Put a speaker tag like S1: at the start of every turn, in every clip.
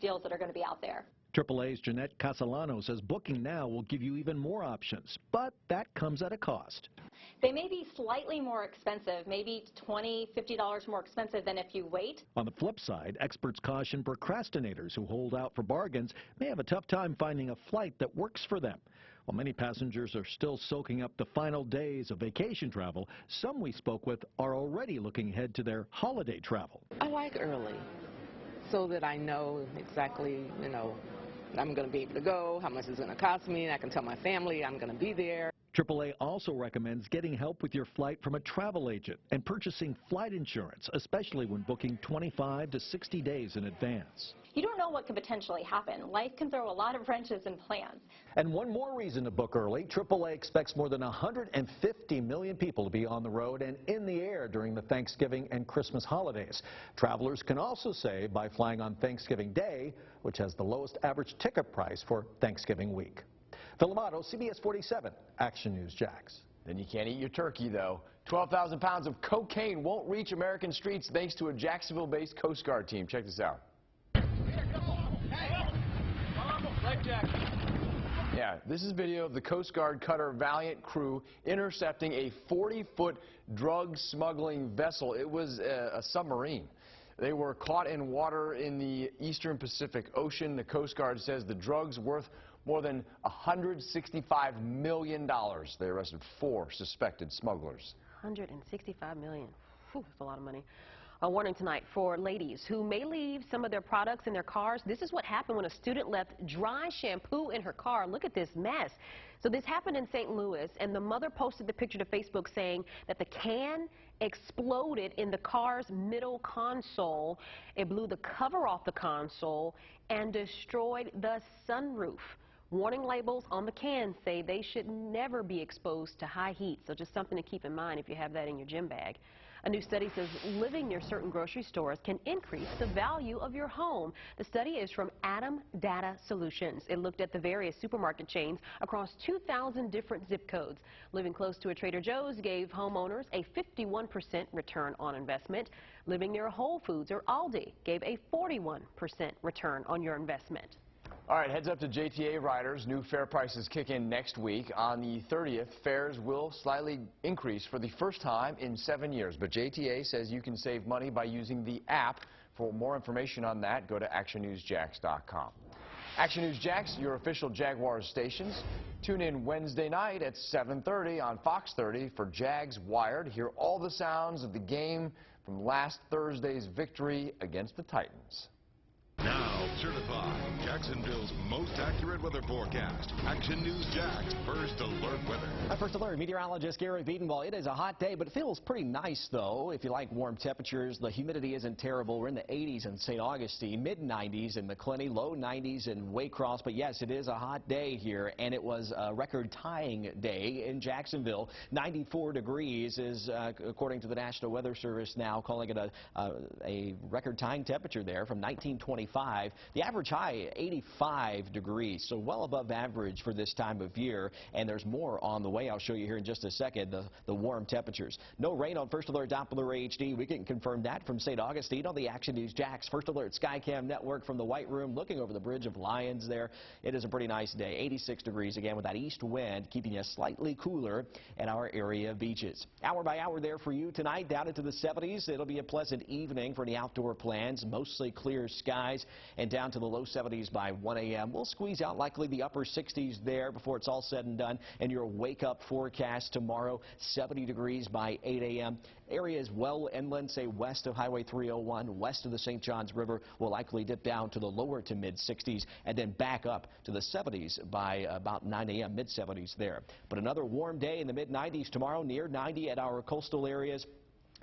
S1: deals that are going to be out there.
S2: AAA's Jeanette Castellano says booking now will give you even more options, but that comes at a cost.
S1: They may be slightly more expensive, maybe $20, $50 more expensive than if you wait.
S2: On the flip side, experts caution procrastinators who hold out for bargains may have a tough time finding a flight that works for them. While many passengers are still soaking up the final days of vacation travel, some we spoke with are already looking ahead to their holiday travel.
S3: I like early so that I know exactly, I'm going to be able to go, how much it's going to cost me, and I can tell my family I'm going to be there.
S2: AAA also recommends getting help with your flight from a travel agent and purchasing flight insurance, especially when booking 25 to 60 days in advance.
S1: You don't know what could potentially happen. Life can throw a lot of wrenches in plans.
S2: And one more reason to book early, AAA expects more than 150 million people to be on the road and in the air during the Thanksgiving and Christmas holidays. Travelers can also save by flying on Thanksgiving Day, which has the lowest average ticket price for Thanksgiving week. Phil Amato, CBS47 Action News Jax.
S4: Then you can't eat your turkey, though. 12,000 pounds of cocaine won't reach American streets thanks to a Jacksonville-based Coast Guard team. Check this out. Yeah, this is video of the Coast Guard cutter Valiant crew intercepting a 40-foot drug smuggling vessel. It was a submarine. They were caught in water in the eastern Pacific Ocean. The Coast Guard says the drugs worth more than $165 million. They arrested 4 suspected smugglers.
S5: $165 million. Whew, that's a lot of money. A warning tonight for ladies who may leave some of their products in their cars. This is what happened when a student left dry shampoo in her car. Look at this mess. So this happened in St. Louis, and the mother posted the picture to Facebook saying that the can exploded in the car's middle console. It blew the cover off the console and destroyed the sunroof. Warning labels on the can say they should never be exposed to high heat, so just something to keep in mind if you have that in your gym bag. A new study says living near certain grocery stores can increase the value of your home. The study is from Atom Data Solutions. It looked at the various supermarket chains across 2,000 different zip codes. Living close to a Trader Joe's gave homeowners a 51% return on investment. Living near a Whole Foods or Aldi gave a 41% return on your investment.
S4: All right, heads up to JTA riders. New fare prices kick in next week. On the 30th, fares will slightly increase for the first time in 7 years. But JTA says you can save money by using the app. For more information on that, go to actionnewsjax.com. Action News Jax, your official Jaguars stations. Tune in Wednesday night at 7:30 on Fox 30 for Jags Wired. Hear all the sounds of the game from last Thursday's victory against the Titans.
S6: Now certified Jacksonville's most accurate weather forecast. Action News Jax, First Alert Weather.
S7: First Alert meteorologist Gary Beatonball. It is a hot day, but it feels pretty nice, though. If you like warm temperatures, the humidity isn't terrible. We're in the 80s in St. Augustine, mid-90s in McClenny, low 90s in Waycross. But yes, it is a hot day here, and it was a record-tying day in Jacksonville. 94 degrees is, according to the National Weather Service, now calling it a record-tying temperature there from 1925. The average high, 85 degrees, so well above average for this time of year, and there's more on the way. I'll show you here in just a second, the warm temperatures. No rain on First Alert Doppler HD. We can confirm that from St. Augustine on the Action News Jax First Alert Skycam network from the White Room, looking over the Bridge of Lions there. It is a pretty nice day. 86 degrees again with that east wind, keeping you slightly cooler at our area beaches. Hour by hour there for you tonight, down into the 70s. It'll be a pleasant evening for any outdoor plans. Mostly clear skies. And down to the low 70s by 1 a.m. We'll squeeze out likely the upper 60s there before it's all said and done. And your wake-up forecast tomorrow, 70 degrees by 8 a.m. Areas well inland, say west of Highway 301, west of the St. Johns River, will likely dip down to the lower to mid-60s and then back up to the 70s by about 9 a.m., mid-70s there. But another warm day in the mid-90s tomorrow, near 90 at our coastal areas.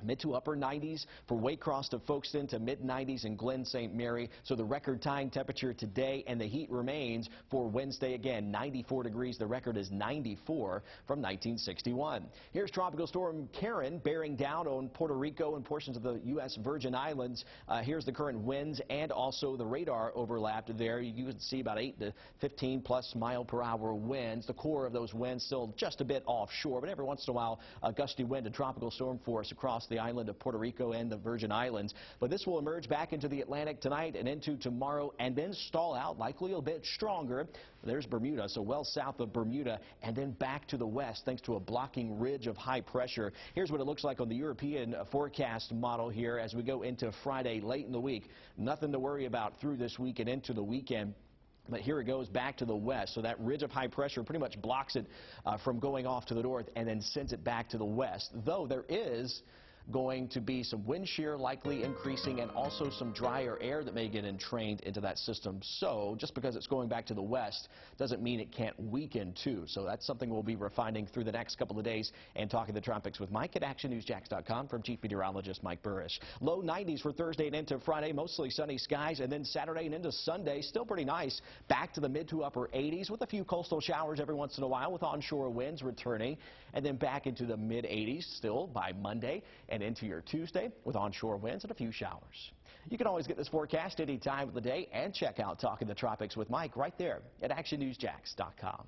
S7: Mid to upper 90s for Waycross to Folkestone, to mid-90s in Glen St. Mary. So the record-tying temperature today, and the heat remains for Wednesday again. 94 degrees. The record is 94 from 1961. Here's Tropical Storm Karen bearing down on Puerto Rico and portions of the U.S. Virgin Islands. Here's the current winds and also the radar overlapped there. You can see about 8 to 15 plus mile-per-hour winds. The core of those winds still just a bit offshore, but every once in a while a gusty wind and tropical storm force across the island of Puerto Rico and the Virgin Islands. But this will emerge back into the Atlantic tonight and into tomorrow and then stall out, likely a bit stronger. There's Bermuda, so well south of Bermuda, and then back to the west thanks to a blocking ridge of high pressure. Here's what it looks like on the European forecast model here as we go into Friday late in the week. Nothing to worry about through this week and into the weekend. But here it goes back to the west, so that ridge of high pressure pretty much blocks it from going off to the north and then sends it back to the west, though there is going to be some wind shear likely increasing and also some drier air that may get entrained into that system. So just because it's going back to the west doesn't mean it can't weaken too. So that's something we'll be refining through the next couple of days and talking the tropics with Mike at actionnewsjax.com from Chief Meteorologist Mike Burrish. Low 90s for Thursday and into Friday, mostly sunny skies, and then Saturday and into Sunday, still pretty nice. Back to the mid to upper 80s with a few coastal showers every once in a while with onshore winds returning, and then back into the mid 80s still by Monday and into your Tuesday with onshore winds and a few showers. You can always get this forecast any time of the day and check out Talking the Tropics with Mike right there at actionnewsjax.com.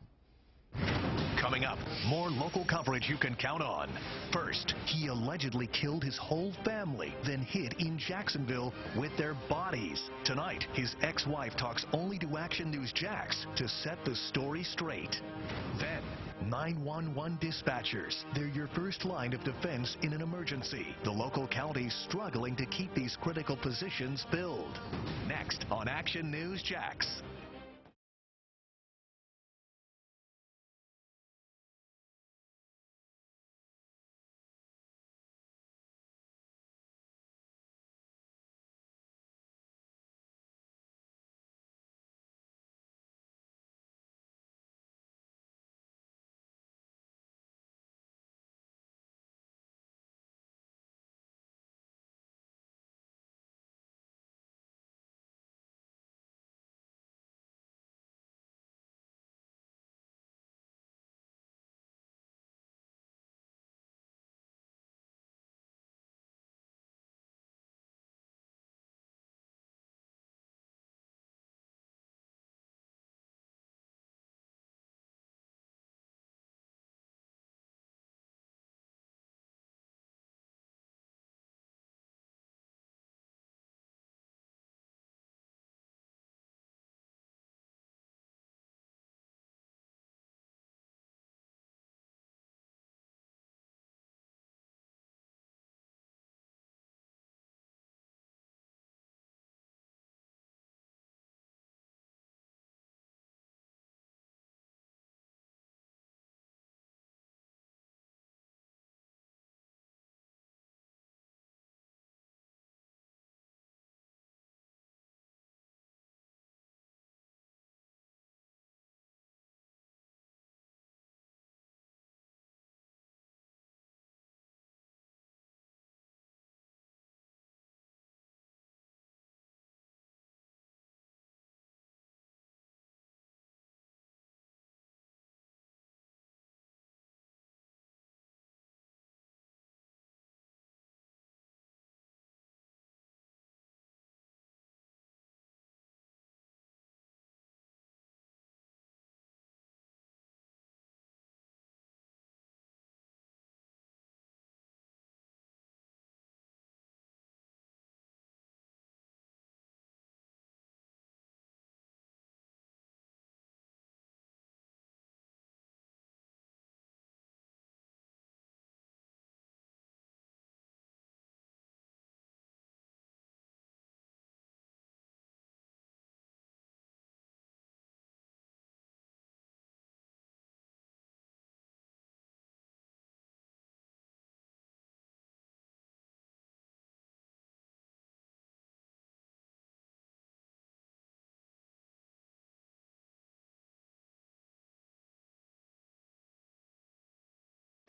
S8: Coming up, more local coverage you can count on. First, he allegedly killed his whole family, then hid in Jacksonville with their bodies. Tonight, his ex-wife talks only to Action News Jax to set the story straight. Then, 911 dispatchers. They're your first line of defense in an emergency. The local county's struggling to keep these critical positions filled. Next on Action News Jax.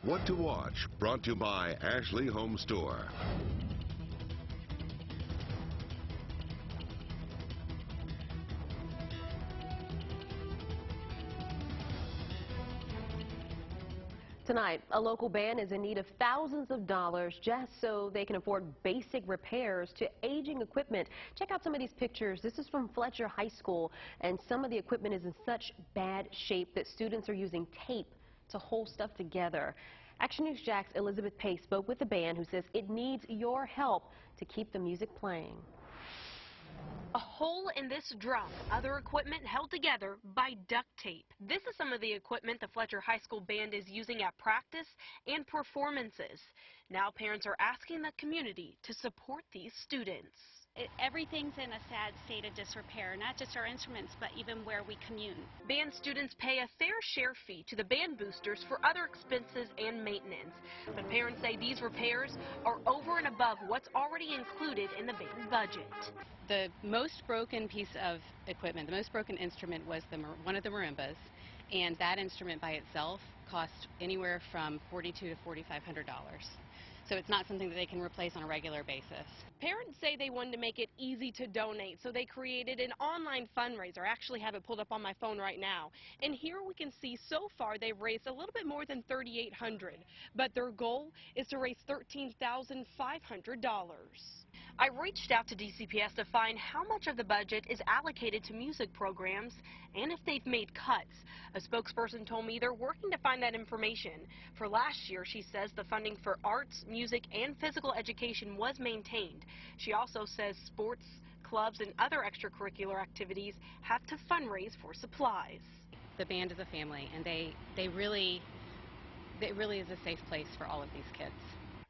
S6: What to watch, brought to you by Ashley Home Store.
S5: Tonight, a local band is in need of thousands of dollars just so they can afford basic repairs to aging equipment. Check out some of these pictures. This is from Fletcher High School, and some of the equipment is in such bad shape that students are using tape to hold stuff together. Action News Jax Elizabeth Pace spoke with the band, who says it needs your help to keep the music playing.
S9: A hole in this drum, other equipment held together by duct tape. This is some of the equipment the Fletcher High School band is using at practice and performances. Now parents are asking the community to support these students.
S10: Everything's in a sad state of disrepair, not just our instruments, but even where we commune.
S9: Band students pay a fair share fee to the band boosters for other expenses and maintenance. But parents say these repairs are over and above what's already included in the band budget.
S11: The most broken piece of equipment, the most broken instrument was one of the marimbas, and that instrument by itself cost anywhere from $4,200 to $4,500. So it's not something that they can replace on a regular basis.
S9: Parents say they wanted to make it easy to donate, so they created an online fundraiser. I actually have it pulled up on my phone right now. And here we can see so far they've raised a little bit more than $3,800, but their goal is to raise $13,500. I reached out to DCPS to find how much of the budget is allocated to music programs and if they've made cuts. A spokesperson told me they're working to find that information. For last year, she says the funding for arts, music, and physical education was maintained. She also says sports, clubs, and other extracurricular activities have to fundraise for supplies.
S11: The band is a family, and it really is a safe place for all of these kids.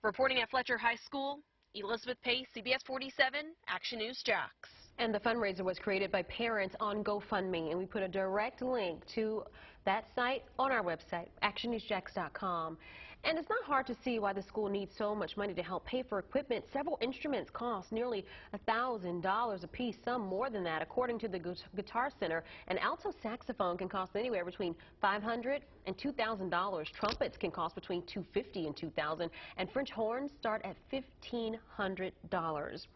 S9: Reporting at Fletcher High School, Elizabeth Pace, CBS47 Action News Jax.
S5: And the fundraiser was created by parents on GoFundMe, and we put a direct link to that site on our website, actionnewsjax.com. And it's not hard to see why the school needs so much money to help pay for equipment. Several instruments cost nearly $1,000 a piece, some more than that. According to the Guitar Center, an alto saxophone can cost anywhere between $500 and $2,000. Trumpets can cost between $250 and $2,000, and French horns start at $1,500.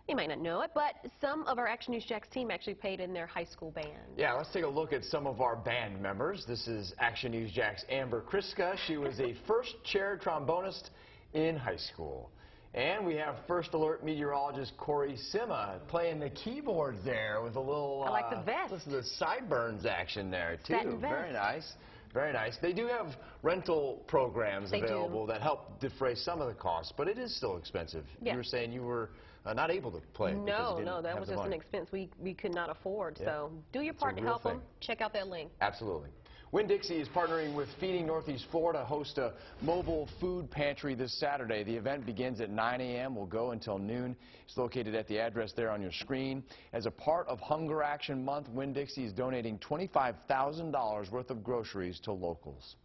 S5: You might not know it, but some of our Action News Jax team actually paid in their high school band.
S4: Yeah, let's take a look at some of our band members. This is Action News Jax Amber Kriska. She was a first-chair trombonist in high school. And we have First Alert meteorologist Corey Sima playing the keyboards there with a little...
S5: I like the vest.
S4: Listen to the sideburns action there, too.
S5: Satin vest.
S4: Very nice. Very nice. They do have rental programs available that help defray some of the costs, but it is still expensive.
S5: Yeah.
S4: You were saying you were not able to play it because you didn't
S5: that
S4: have
S5: was
S4: the
S5: just
S4: money.
S5: an expense we could not afford.
S4: Yeah.
S5: So do your part to help them. Check out that link.
S4: Absolutely. Winn-Dixie is partnering with Feeding Northeast Florida to host a mobile food pantry this Saturday. The event begins at 9 a.m. will go until noon. It's located at the address there on your screen. As a part of Hunger Action Month, Winn-Dixie is donating $25,000 worth of groceries to locals.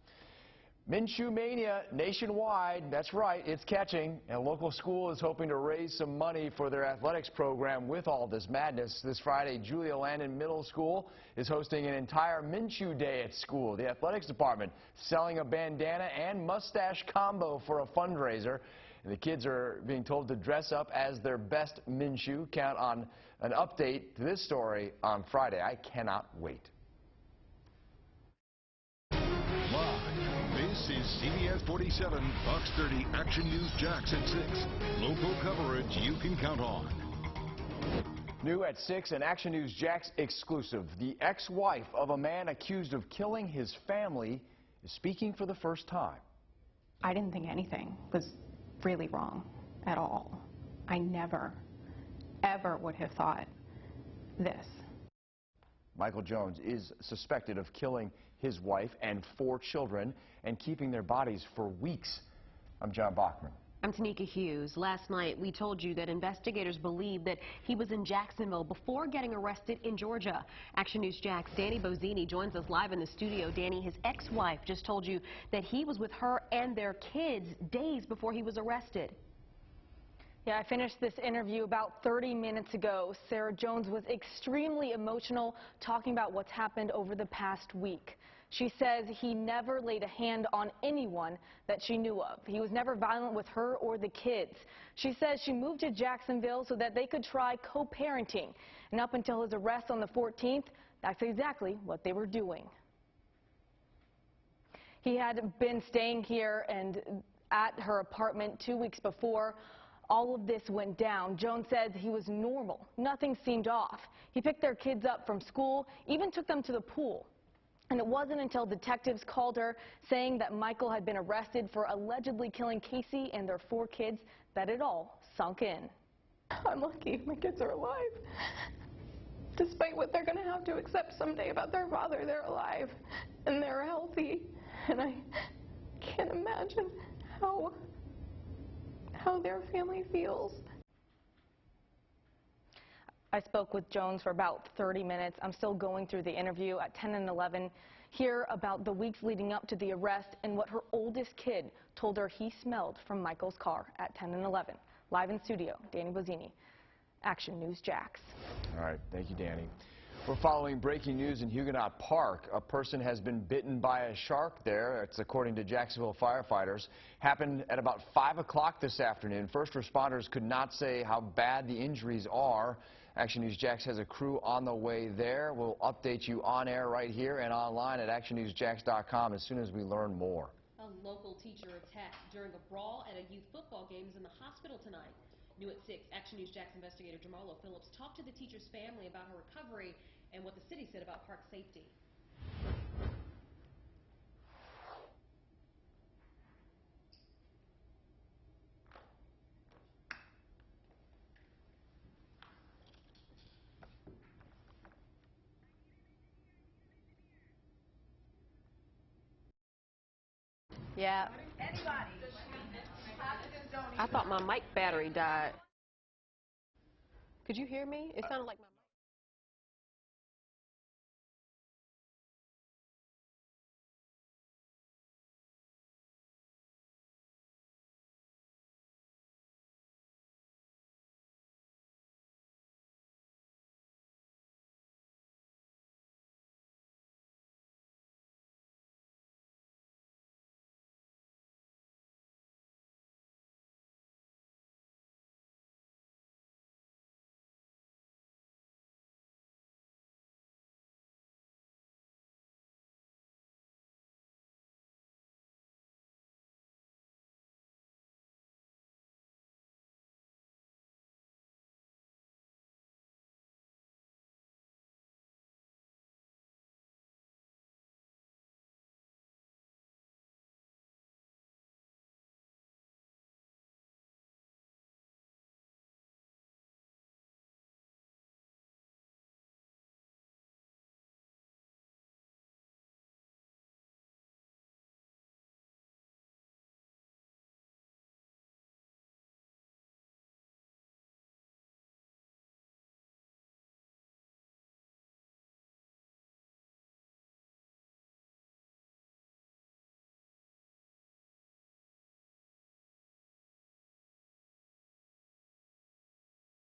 S4: Minshew Mania nationwide, that's right, it's catching, and a local school is hoping to raise some money for their athletics program with all this madness. This Friday, Julia Landon Middle School is hosting an entire Minshew Day at school. The athletics department selling a bandana and mustache combo for a fundraiser. And the kids are being told to dress up as their best Minshew. Count on an update to this story on Friday. I cannot wait.
S6: This is CBS47 Fox 30 Action News Jax at 6. Local coverage you can count on.
S4: New at 6, an Action News Jax exclusive. The ex-wife of a man accused of killing his family is speaking for the first time.
S12: I didn't think anything was really wrong at all. I never, ever would have thought this.
S4: Michael Jones is suspected of killing his wife and 4 children and keeping their bodies for weeks. I'm John Bachman.
S5: I'm Tanika Hughes. Last night, we told you that investigators believe that he was in Jacksonville before getting arrested in Georgia. Action News Jax Danny Bozzini joins us live in the studio. Danny, his ex-wife just told you that he was with her and their kids days before he was arrested.
S12: Yeah, I finished this interview about 30 minutes ago. Sarah Jones was extremely emotional, talking about what's happened over the past week. She says he never laid a hand on anyone that she knew of. He was never violent with her or the kids. She says she moved to Jacksonville so that they could try co-parenting. And up until his arrest on the 14th, that's exactly what they were doing. He had been staying here and at her apartment 2 weeks before all of this went down. Jones says he was normal. Nothing seemed off. He picked their kids up from school, even took them to the pool. And it wasn't until detectives called her saying that Michael had been arrested for allegedly killing Casey and their 4 kids that it all sunk in.
S13: I'm lucky my kids are alive. Despite what they're going to have to accept someday about their father, they're alive and they're healthy. And I can't imagine how their family feels.
S12: I spoke with Jones for about 30 minutes. I'm still going through the interview. At 10 and 11, hear about the weeks leading up to the arrest and what her oldest kid told her he smelled from Michael's car at 10 and 11. Live in studio, Danny Bozzini, Action News Jax.
S4: All right, thank you, Danny. We're following breaking news in Huguenot Park. A person has been bitten by a shark there. It's according to Jacksonville firefighters. Happened at about 5 o'clock this afternoon. First responders could not say how bad the injuries are. Action News Jax has a crew on the way there. We'll update you on air right here and online at actionnewsjax.com as soon as we learn more.
S5: A local teacher attacked during a brawl at a youth football game is in the hospital tonight. New at 6, Action News Jax investigator Jamarlo Phillips talked to the teacher's family about her recovery and what the city said about park safety. Yeah. I thought my mic battery died. Could you hear me? It sounded like my mic.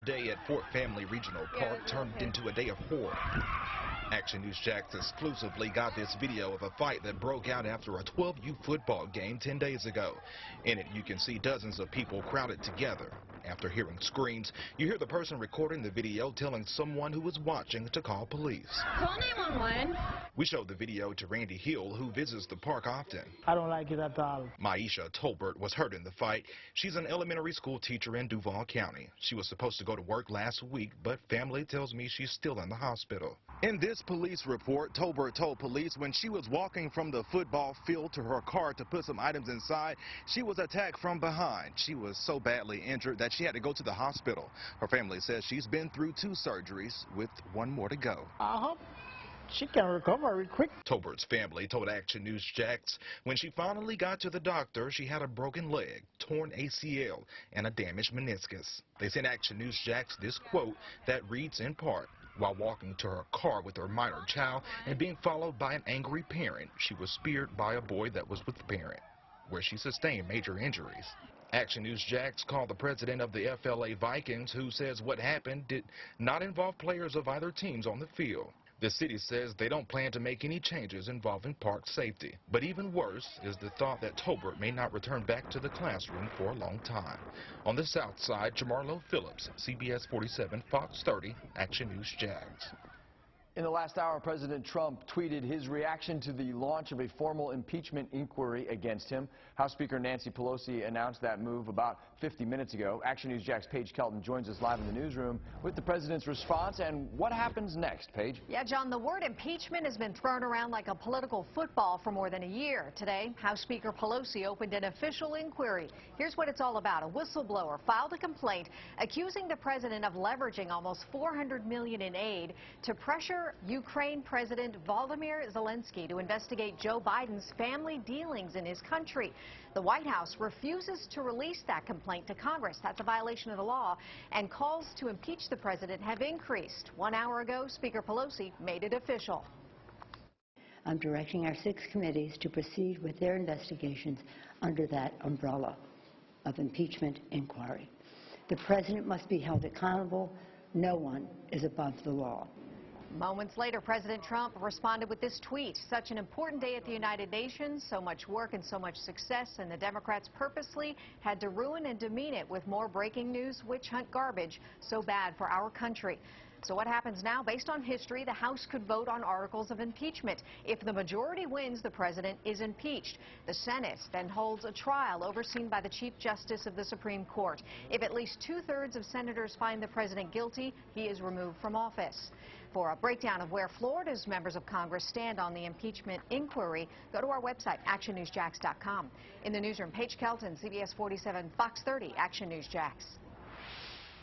S14: Day at Fort Family Regional Park turned into a day of horror. Action News Jax exclusively got this video of a fight that broke out after a 12U football game 10 days ago. In it, you can see dozens of people crowded together. After hearing screams, you hear the person recording the video telling someone who was watching to call police.
S13: Call 911.
S14: We showed the video to Randy Hill, who visits the park often.
S15: I don't like it at all.
S14: Maisha Tolbert was hurt in the fight. She's an elementary school teacher in Duval County. She was supposed to go to work last week, but family tells me she's still in the hospital. In this police report, Tolbert told police when she was walking from the football field to her car to put some items inside, she was attacked from behind. She was so badly injured that she had to go to the hospital. Her family says she's been through 2 surgeries with 1 more to go.
S15: I hope she can recover very quick.
S14: Tolbert's family told Action News Jax when she finally got to the doctor, she had a broken leg, torn ACL, and a damaged meniscus. They sent Action News Jax this quote that reads in part, "While walking to her car with her minor child and being followed by an angry parent, she was speared by a boy that was with the parent, where she sustained major injuries." Action News Jax called the president of the FLA Vikings, who says what happened did not involve players of either teams on the field. The city says they don't plan to make any changes involving park safety. But even worse is the thought that Tolbert may not return back to the classroom for a long time. On the south side, Jamarlo Phillips, CBS 47, Fox 30, Action News Jax.
S4: In the last hour, President Trump tweeted his reaction to the launch of a formal impeachment inquiry against him. House Speaker Nancy Pelosi announced that move about 50 minutes ago. Action News Jax Paige Kelton joins us live in the newsroom with the president's response and what happens next, Paige.
S16: Yeah, John, the word impeachment has been thrown around like a political football for more than a year. Today, House Speaker Pelosi opened an official inquiry. Here's what it's all about. A whistleblower filed a complaint accusing the president of leveraging almost $400 million in aid to pressure Ukraine President Volodymyr Zelensky to investigate Joe Biden's family dealings in his country. The White House refuses to release that complaint to Congress. That's a violation of the law, and calls to impeach the president have increased. 1 hour ago, Speaker Pelosi made it official.
S17: I'm directing our 6 committees to proceed with their investigations under that umbrella of impeachment inquiry. The president must be held accountable. No one is above the law.
S16: Moments later, President Trump responded with this tweet. Such an important day at the United Nations, so much work and so much success, and the Democrats purposely had to ruin and demean it with more breaking news, witch hunt garbage, so bad for our country. So what happens now? Based on history, the House could vote on articles of impeachment. If the majority wins, the president is impeached. The Senate then holds a trial overseen by the Chief Justice of the Supreme Court. If at least 2/3 of senators find the president guilty, he is removed from office. For a breakdown of where Florida's members of Congress stand on the impeachment inquiry, go to our website, actionnewsjax.com. In the newsroom, Paige Kelton, CBS 47, Fox 30, Action News Jax.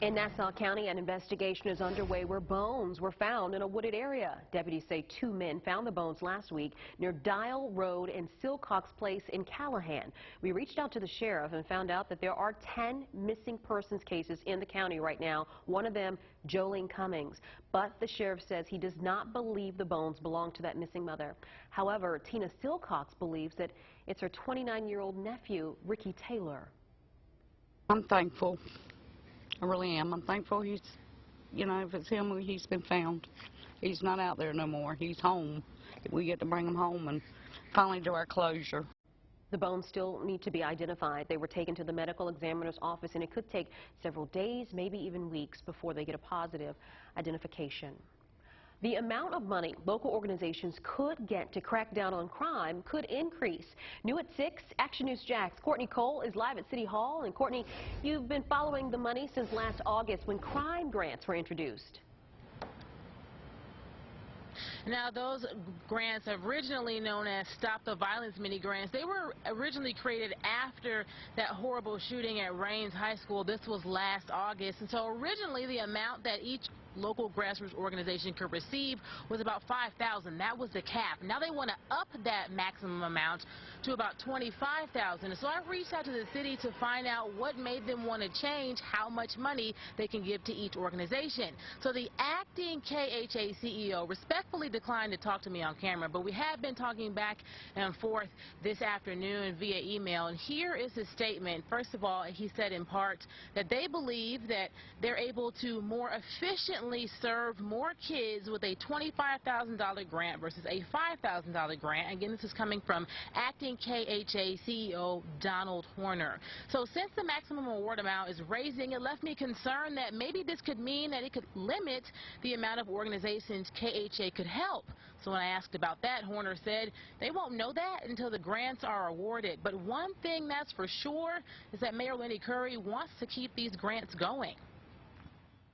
S5: In Nassau County, an investigation is underway where bones were found in a wooded area. Deputies say 2 men found the bones last week near Dial Road and Silcox Place in Callahan. We reached out to the sheriff and found out that there are 10 missing persons cases in the county right now, one of them Jolene Cummings. But the sheriff says he does not believe the bones belong to that missing mother. However, Tina Silcox believes that it's her 29-year-old nephew, Ricky Taylor.
S18: I'm thankful. I really am. I'm thankful he's, you know, if it's him, he's been found. He's not out there no more. He's home. We get to bring him home and finally do our closure.
S5: The bones still need to be identified. They were taken to the medical examiner's office, and it could take several days, maybe even weeks, before they get a positive identification. The amount of money local organizations could get to crack down on crime could increase. New at 6, Action News Jax. Courtney Cole is live at City Hall. And Courtney, you've been following the money since last August when crime grants were introduced.
S19: Now, those grants, originally known as Stop the Violence mini grants, they were originally created after that horrible shooting at Raines High School. This was last August. And so originally the amount that each local grassroots organization could receive was about $5,000. That was the cap. Now they want to up that maximum amount to about $25,000. So I reached out to the city to find out what made them want to change how much money they can give to each organization. So the acting KHA CEO respectfully declined to talk to me on camera, but we have been talking back and forth this afternoon via email, and here is his statement. First of all, he said in part that they believe that they're able to more efficiently serve more kids with a $25,000 grant versus a $5,000 grant. Again, this is coming from acting KHA CEO Donald Horner. So since the maximum award amount is raising, it left me concerned that maybe this could mean that it could limit the amount of organizations KHA could help. So when I asked about that, Horner said they won't know that until the grants are awarded. But one thing that's for sure is that Mayor Lenny Curry wants to keep these grants going.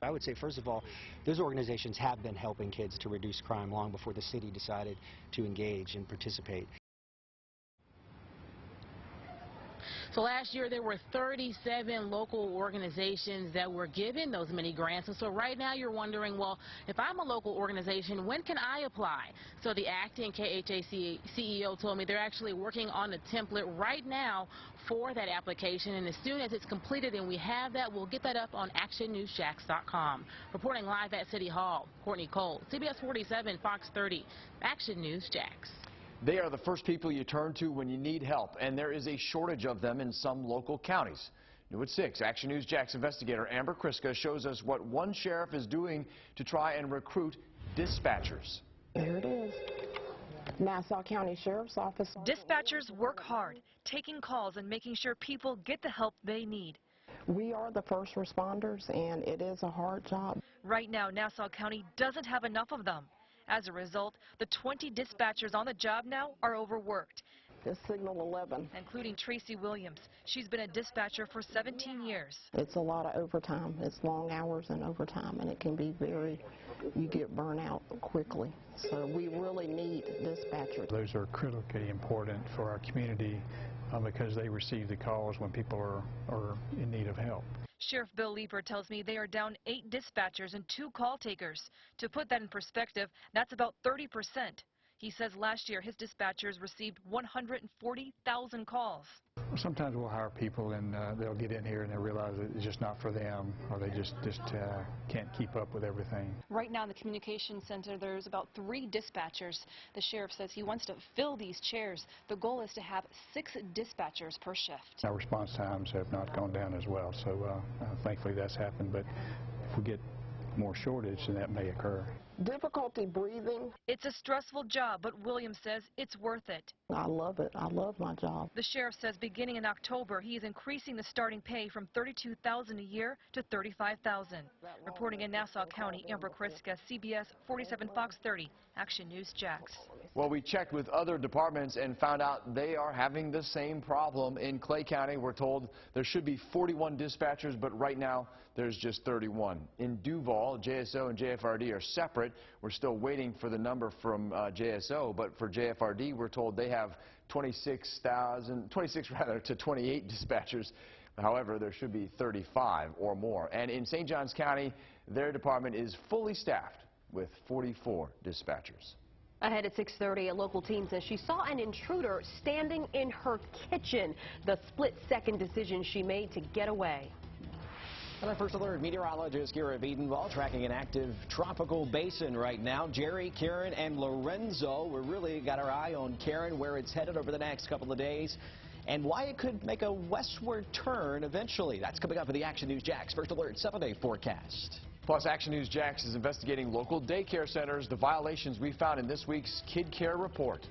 S20: I would say, first of all, those organizations have been helping kids to reduce crime long before the city decided to engage and participate.
S19: So last year there were 37 local organizations that were given those mini grants. And so right now you're wondering, well, if I'm a local organization, when can I apply? So the acting KHA CEO told me they're actually working on a template right now for that application. And as soon as it's completed and we have that, we'll get that up on actionnewsjax.com. Reporting live at City Hall, Courtney Cole, CBS 47, Fox 30, Action News Jax.
S4: They are the first people you turn to when you need help, and there is a shortage of them in some local counties. New at 6, Action News Jax investigator Amber Kriska shows us what one sheriff is doing to try and recruit dispatchers.
S21: There it is. Nassau County Sheriff's Office.
S22: Dispatchers work hard, taking calls and making sure people get the help they need.
S21: We are the first responders, and it is a hard job.
S22: Right now, Nassau County doesn't have enough of them. As a result, the 20 dispatchers on the job now are overworked.
S21: It's Signal 11.
S22: Including Tracy Williams. She's been a dispatcher for 17 years.
S21: It's a lot of overtime. It's long hours and overtime, and it can be you get burnt out quickly. So we really need dispatchers.
S1: Those are critically important for our community because they receive the calls when people are in need of help.
S22: Sheriff Bill Lieber tells me they are down 8 dispatchers and 2 call takers. To put that in perspective, that's about 30%. He says last year his dispatchers received 140,000 calls.
S1: Sometimes we'll hire people and they'll get in here and they'll realize that it's just not for them, or they just can't keep up with everything.
S12: Right now in the communication center, there's about 3 dispatchers. The sheriff says he wants to fill these chairs. The goal is to have 6 dispatchers per shift.
S1: Our response times have not gone down as well, so thankfully that's happened. But if we get more shortage, then that may occur.
S21: Difficulty breathing.
S22: It's a stressful job, but Williams says it's worth it.
S21: I love it. I love my job.
S22: The sheriff says beginning in October, he is increasing the starting pay from $32,000 a year to $35,000. Reporting in Nassau County, Amber Kriska, CBS 47 Fox 30, Action News Jax.
S4: Well, we checked with other departments and found out they are having the same problem. In Clay County, we're told there should be 41 dispatchers, but right now there's just 31. In Duval, JSO and JFRD are separate. We're still waiting for the number from JSO, but for JFRD, we're told they have 26 to 28 dispatchers. However, there should be 35 or more. And in St. Johns County, their department is fully staffed with 44 dispatchers.
S5: Ahead at 6:30, a local team says she saw an intruder standing in her kitchen. The split-second decision she made to get away.
S7: And our first alert, meteorologist Garrett Wiedenwald tracking an active tropical basin right now. Jerry, Karen, and Lorenzo. We really got our eye on Karen, where it's headed over the next couple of days, and why it could make a westward turn eventually. That's coming up in the Action News Jax First Alert 7-day forecast.
S4: Plus, Action News Jax is investigating local daycare centers, the violations we found in this week's Kid Care Report.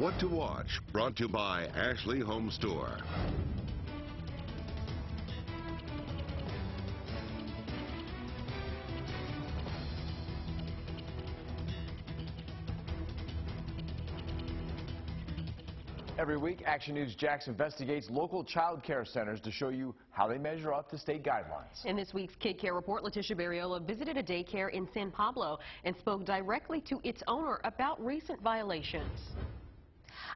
S6: What to watch, brought to you by Ashley Home Store.
S4: Every week, Action News Jax investigates local child care centers to show you how they measure up to state guidelines.
S5: In this week's Kid Care Report, Letitia Barriola visited a daycare in San Pablo and spoke directly to its owner about recent violations.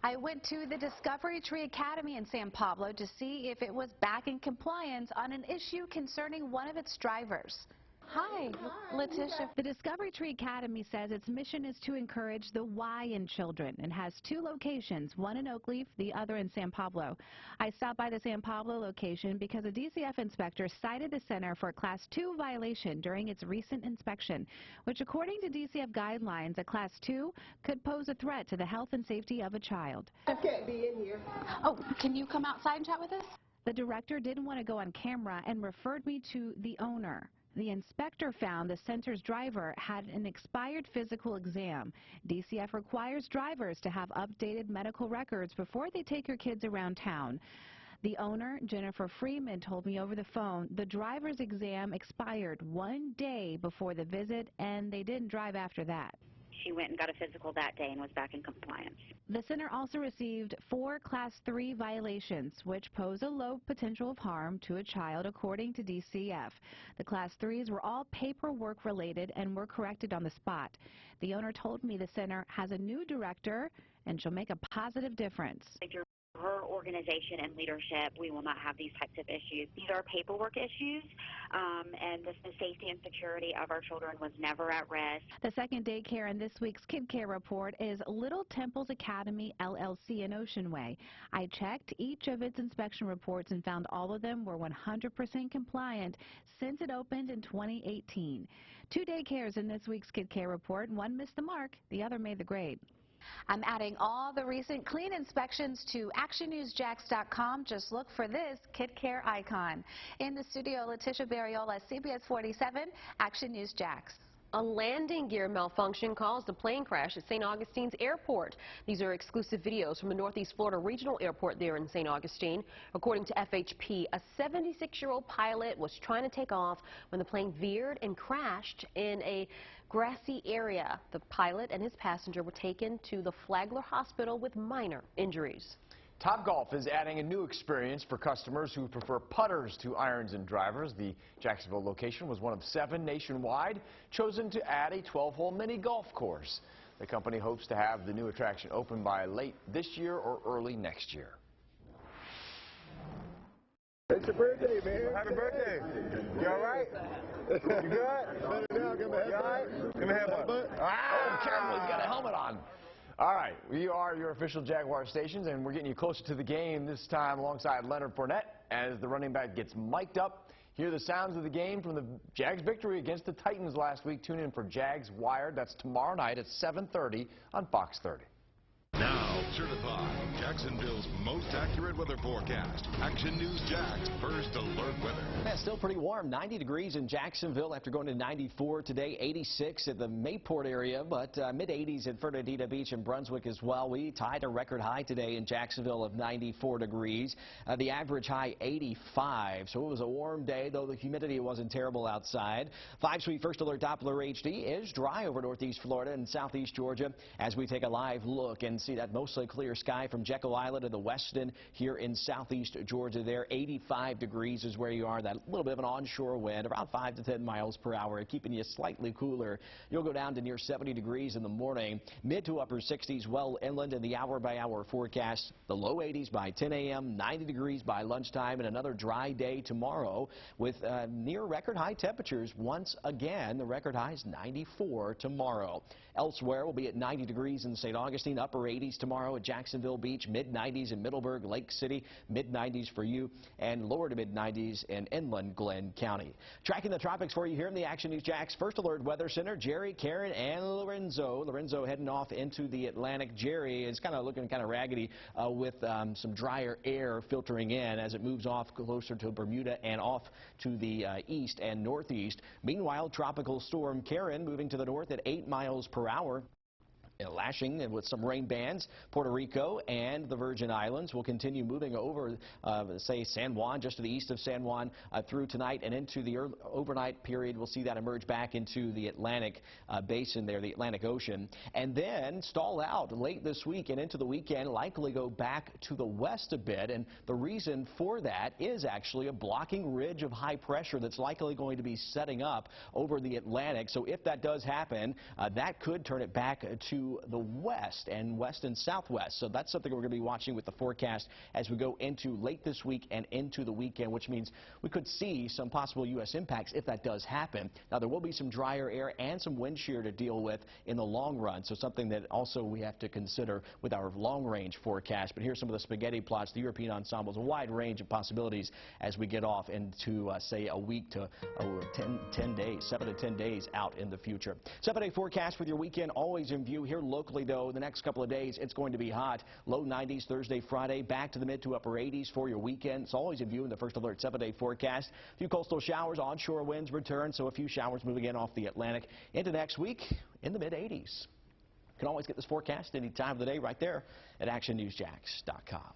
S2: I went to the Discovery Tree Academy in San Pablo to see if it was back in compliance on an issue concerning one of its drivers. Hi, Letitia. The Discovery Tree Academy says its mission is to encourage the why in children and has 2 locations, one in Oakleaf, the other in San Pablo. I stopped by the San Pablo location because a DCF inspector cited the center for a Class 2 violation during its recent inspection, which according to DCF guidelines, a Class 2 could pose a threat to the health and safety of a child.
S3: I can't be in here.
S2: Oh, can you come outside and chat with us? The director didn't want to go on camera and referred me to the owner. The inspector found the center's driver had an expired physical exam. DCF requires drivers to have updated medical records before they take your kids around town. The owner, Jennifer Freeman, told me over the phone the driver's exam expired 1 day before the visit, and they didn't drive after that.
S23: She went and got a physical that day and was back in compliance.
S2: The center also received 4 Class 3 violations, which pose a low potential of harm to a child, according to DCF. The Class 3s were all paperwork related and were corrected on the spot. The owner told me the center has a new director and she'll make a positive difference.
S23: Her organization and leadership, we will not have these types of issues. These are paperwork issues, and the safety and security of our children was never at risk.
S2: The second daycare in this week's Kid Care Report is Little Temples Academy, LLC in Ocean Way. I checked each of its inspection reports and found all of them were 100% compliant since it opened in 2018. 2 daycares in this week's Kid Care Report. One missed the mark, the other made the grade. I'm adding all the recent clean inspections to actionnewsjax.com. Just look for this Kid Care icon. In the studio, Letitia Barriola, CBS47 Action News Jax.
S5: A landing gear malfunction caused a plane crash at St. Augustine's Airport. These are exclusive videos from the Northeast Florida Regional Airport there in St. Augustine. According to FHP, a 76-year-old pilot was trying to take off when the plane veered and crashed in a grassy area. The pilot and his passenger were taken to the Flagler Hospital with minor injuries.
S4: Topgolf is adding a new experience for customers who prefer putters to irons and drivers. The Jacksonville location was one of 7 nationwide chosen to add a 12-hole mini golf course. The company hopes to have the new attraction open by late this year or early next year.
S3: It's your birthday, man. Happy birthday. You all right? You good? Better now. Give me a headbutt. Give me a headbutt.
S4: Oh, careful. He's got a helmet on. All right, we are your official Jaguar stations, and we're getting you closer to the game this time alongside Leonard Fournette as the running back gets mic'd up. Hear the sounds of the game from the Jags' victory against the Titans last week. Tune in for Jags Wired. That's tomorrow night at 7:30 on Fox 30.
S6: Now, certified Jacksonville's most accurate weather forecast. Action News Jax First Alert Weather.
S7: Yeah, still pretty warm. 90 degrees in Jacksonville after going to 94 today. 86 at the Mayport area, but mid-80s at Fernandina Beach and Brunswick as well. We tied a record high today in Jacksonville of 94 degrees. The average high 85, so it was a warm day, though the humidity wasn't terrible outside. 5-Sweet First Alert Doppler HD is dry over northeast Florida and southeast Georgia as we take a live look and see that mostly clear sky from Jekyll Island to the Weston here in southeast Georgia there. 85 degrees is where you are. That little bit of an onshore wind, around 5 to 10 miles per hour, keeping you slightly cooler. You'll go down to near 70 degrees in the morning. Mid to upper 60s well inland in the hour-by-hour forecast. The low 80s by 10 a.m., 90 degrees by lunchtime, and another dry day tomorrow with near record high temperatures. Once again, the record high is 94 tomorrow. Elsewhere, we'll be at 90 degrees in St. Augustine, upper 80s tomorrow at Jacksonville Beach, mid-90s in Middleburg, Lake City, mid-90s for you, and lower to mid-90s in inland Glenn County. Tracking the tropics for you here in the Action News Jax First Alert Weather Center, Jerry, Karen, and Lorenzo. Lorenzo heading off into the Atlantic. Jerry is kind of looking kind of raggedy with some drier air filtering in as it moves off closer to Bermuda and off to the east and northeast. Meanwhile, tropical storm Karen moving to the north at 8 miles per hour. lashing and with some rain bands. Puerto Rico and the Virgin Islands will continue moving over, say, San Juan, just to the east of San Juan, through tonight and into the overnight period. We'll see that emerge back into the Atlantic basin there, the Atlantic Ocean, and then stall out late this week and into the weekend, likely go back to the west a bit. And the reason for that is actually a blocking ridge of high pressure that's likely going to be setting up over the Atlantic. So if that does happen, that could turn it back to the west and southwest. So that's something we're going to be watching with the forecast as we go into late this week and into the weekend, which means we could see some possible U.S. impacts if that does happen. Now, there will be some drier air and some wind shear to deal with in the long run, so something that also we have to consider with our long-range forecast. But here's some of the spaghetti plots, the European ensembles, a wide range of possibilities as we get off into, say, a week to 10 days, 7 to 10 days out in the future. 7-day forecast with your weekend always in view. Here locally, though, the next couple of days, it's going to be hot. Low 90s Thursday, Friday, back to the mid to upper 80s for your weekend. It's always in view in the First Alert 7-day forecast. A few coastal showers, onshore winds return, so a few showers moving in off the Atlantic into next week in the mid 80s. You can always get this forecast any time of the day right there at actionnewsjax.com.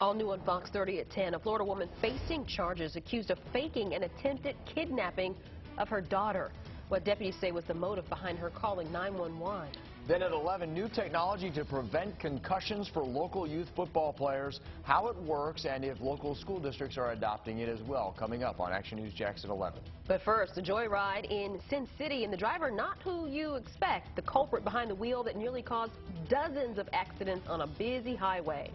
S5: All new on Fox 30 at 10. A Florida woman facing charges accused of faking an attempted kidnapping of her daughter. What deputies say was the motive behind her calling 911.
S4: Then at 11, new technology to prevent concussions for local youth football players, how it works, and if local school districts are adopting it as well. Coming up on Action News Jax at 11.
S5: But first, a joyride in Sin City, and the driver not who you expect, the culprit behind the wheel that nearly caused dozens of accidents on a busy highway.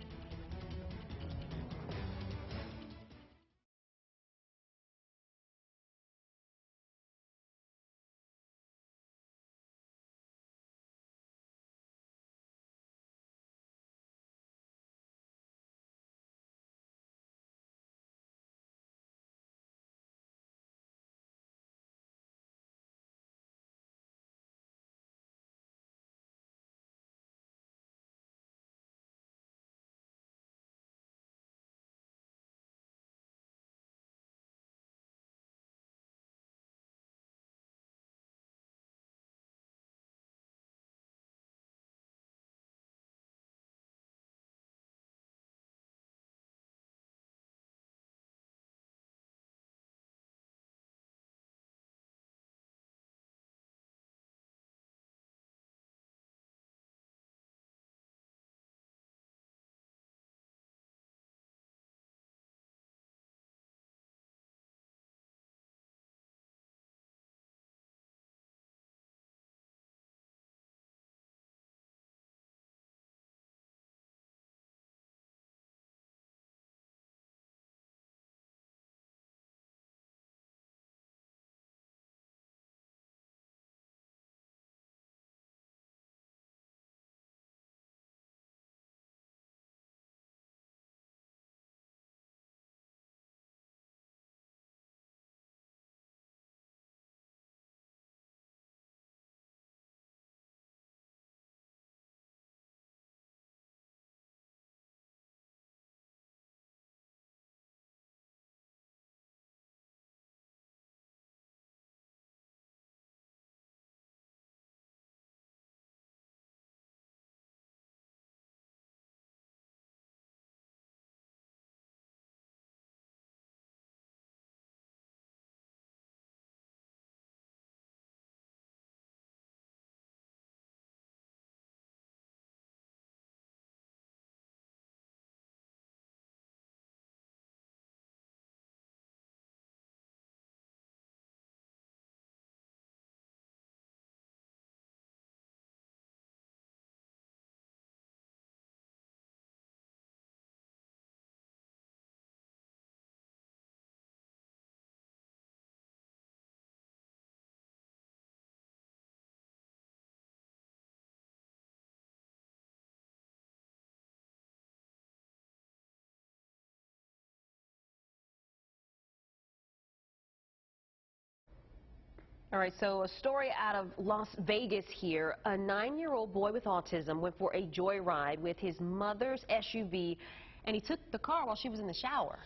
S5: All right, so a story out of Las Vegas here. A 9-year-old boy with autism went for a joyride with his mother's SUV, and he took the car while she was in the shower.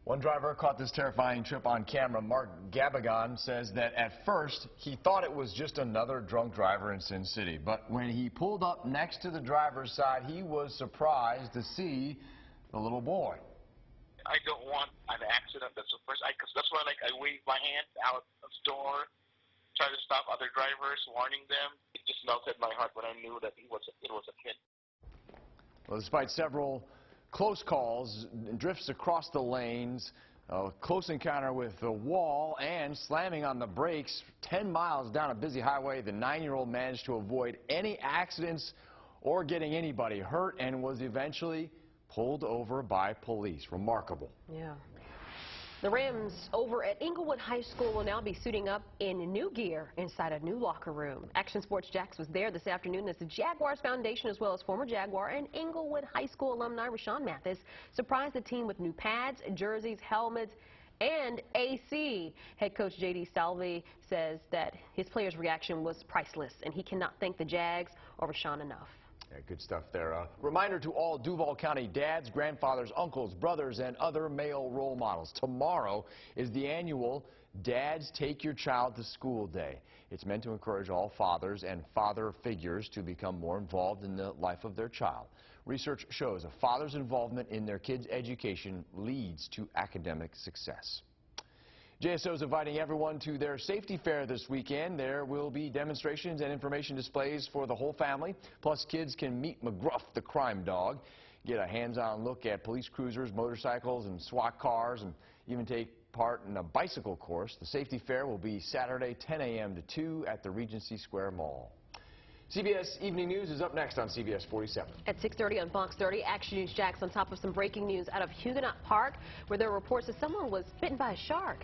S4: One driver caught this terrifying trip on camera. Mark Gabagon says that at first he thought it was just another drunk driver in Sin City. But when he pulled up next to the driver's side, he was surprised to see the little boy.
S8: I don't want an accident. That's the first. Because that's why, I wave my hand out of the door, try to stop other drivers, warning them. It just melted my heart when I knew that it was a kid.
S4: Well, despite several close calls, drifts across the lanes, a close encounter with the wall, and slamming on the brakes 10 miles down a busy highway, the 9-year-old managed to avoid any accidents or getting anybody hurt and was eventually pulled over by police. Remarkable.
S5: Yeah. The Rams over at Inglewood High School will now be suiting up in new gear inside a new locker room. Action Sports Jax was there this afternoon as the Jaguars Foundation, as well as former Jaguar and Inglewood High School alumni Rashawn Mathis, surprised the team with new pads, jerseys, helmets, and AC. Head coach J.D. Salvi says that his players' reaction was priceless, and he cannot thank the Jags or Rashawn enough.
S4: Yeah, good stuff there. Reminder to all Duval County dads, grandfathers, uncles, brothers, and other male role models. Tomorrow is the annual Dads Take Your Child to School Day. It's meant to encourage all fathers and father figures to become more involved in the life of their child. Research shows a father's involvement in their kids' education leads to academic success. JSO is inviting everyone to their safety fair this weekend. There will be demonstrations and information displays for the whole family. Plus, kids can meet McGruff, the crime dog, get a hands-on look at police cruisers, motorcycles, and SWAT cars, and even take part in a bicycle course. The safety fair will be Saturday, 10 a.m. to 2 at the Regency Square Mall. CBS Evening News is up next on CBS 47.
S5: At 6:30 on Fox 30, Action News Jax on top of some breaking news out of Huguenot Park, where there are reports that someone was bitten by a shark.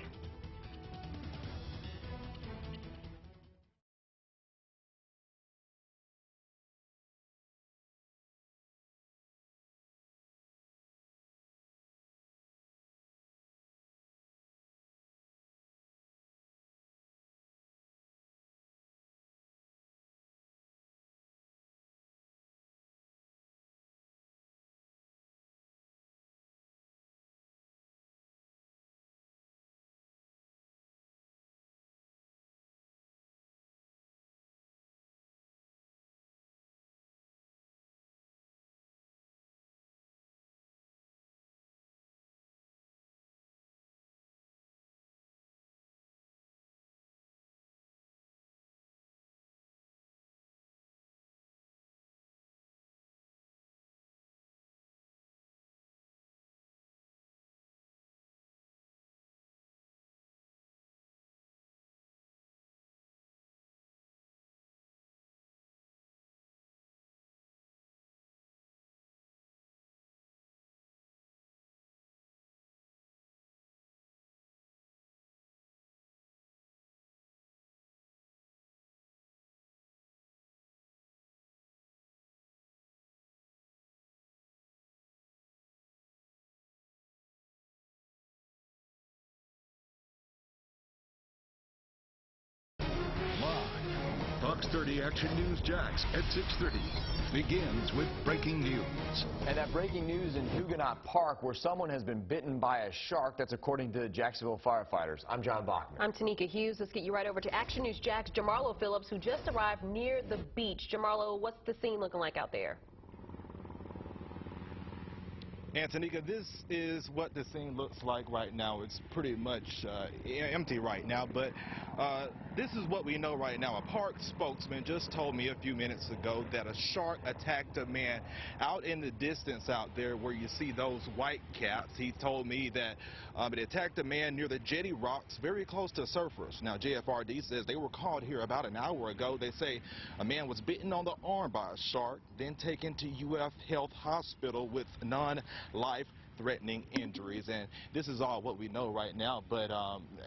S6: Fox 30 Action News Jax at 6:30 begins with breaking news.
S4: And that breaking news in Huguenot Park, where someone has been bitten by a shark. That's according to Jacksonville firefighters. I'm John Bachman.
S5: I'm Tanika Hughes. Let's get you right over to Action News Jax. Jamarlo Phillips, who just arrived near the beach. Jamarlo, what's the scene looking like out there?
S14: And Tanika, this is what the scene looks like right now. It's pretty much empty right now, but this is what we know right now. A park spokesman just told me a few minutes ago that a shark attacked a man out in the distance out there where you see those white caps. He told me that it attacked a man near the jetty rocks very close to surfers. Now, JFRD says they were called here about an hour ago. They say a man was bitten on the arm by a shark, then taken to UF Health Hospital with life-threatening injuries. And this is all what we know right now, but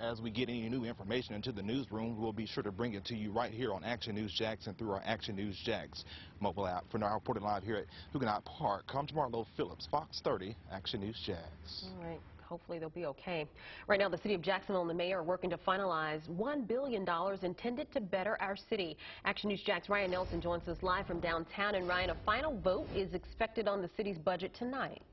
S14: as we get any new information into the newsroom, we'll be sure to bring it to you right here on Action News Jax and through our Action News Jax mobile app. For now, reporting live here at Huguenot Park, come Jamarlo Phillips, Fox 30, Action News Jax.
S5: All right. Hopefully they'll be okay. Right now, the city of Jacksonville and the mayor are working to finalize $1 billion intended to better our city. Action News Jax Ryan Nelson joins us live from downtown. And Ryan, a final vote is expected on the city's budget tonight.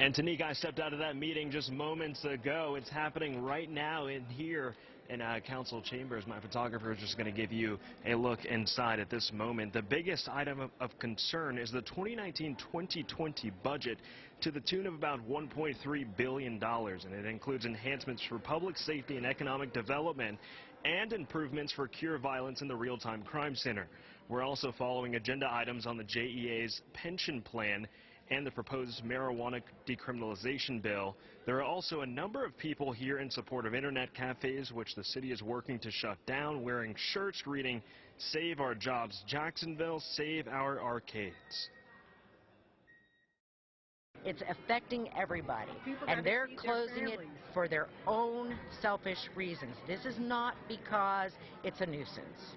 S9: And Tanika, I stepped out of that meeting just moments ago. It's happening right now in here in council chambers. My photographer is just going to give you a look inside at this moment. The biggest item of concern is the 2019-2020 budget to the tune of about $1.3 billion, and it includes enhancements for public safety and economic development and improvements for cure violence in the real-time crime center. We're also following agenda items on the JEA's pension plan and the proposed marijuana decriminalization bill. There are also a number of people here in support of internet cafes, which the city is working to shut down, wearing shirts reading, "Save Our Jobs, Jacksonville, Save Our Arcades."
S10: It's affecting everybody, and they're closing it for their own selfish reasons. This is not because it's a nuisance.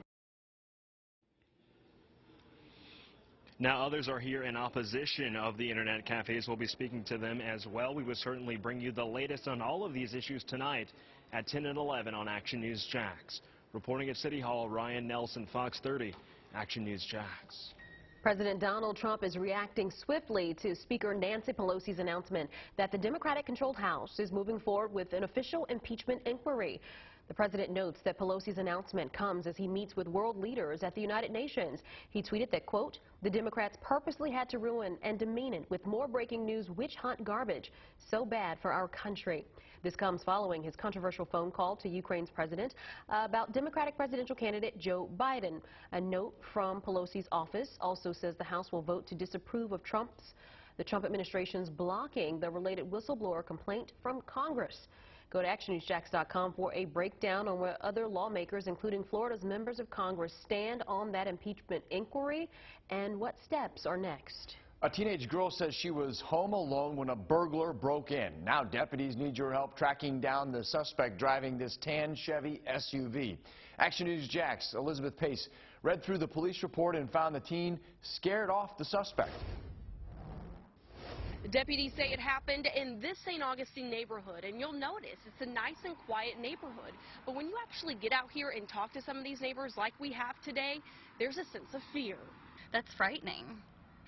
S9: Now, others are here in opposition of the internet cafes. We'll be speaking to them as well. We will certainly bring you the latest on all of these issues tonight at 10 and 11 on Action News Jax. Reporting at City Hall, Ryan Nelson, Fox 30, Action News Jax.
S5: President Donald Trump is reacting swiftly to Speaker Nancy Pelosi's announcement that the Democratic-controlled House is moving forward with an official impeachment inquiry. The president notes that Pelosi's announcement comes as he meets with world leaders at the United Nations. He tweeted that, quote, "The Democrats purposely had to ruin and demean it with more breaking news witch hunt garbage. So bad for our country." This comes following his controversial phone call to Ukraine's president about Democratic presidential candidate Joe Biden. A note from Pelosi's office also says the House will vote to disapprove of the Trump administration's blocking the related whistleblower complaint from Congress. Go to actionnewsjax.com for a breakdown on where other lawmakers, including Florida's members of Congress, stand on that impeachment inquiry and what steps are next.
S4: A teenage girl says she was home alone when a burglar broke in. Now deputies need your help tracking down the suspect driving this tan Chevy SUV. Action News Jax, Elizabeth Pace, read through the police report and found the teen scared off the suspect.
S11: Deputies say it happened in this St. Augustine neighborhood, and you'll notice it's a nice and quiet neighborhood. But when you actually get out here and talk to some of these neighbors like we have today, there's a sense of fear.
S24: That's frightening.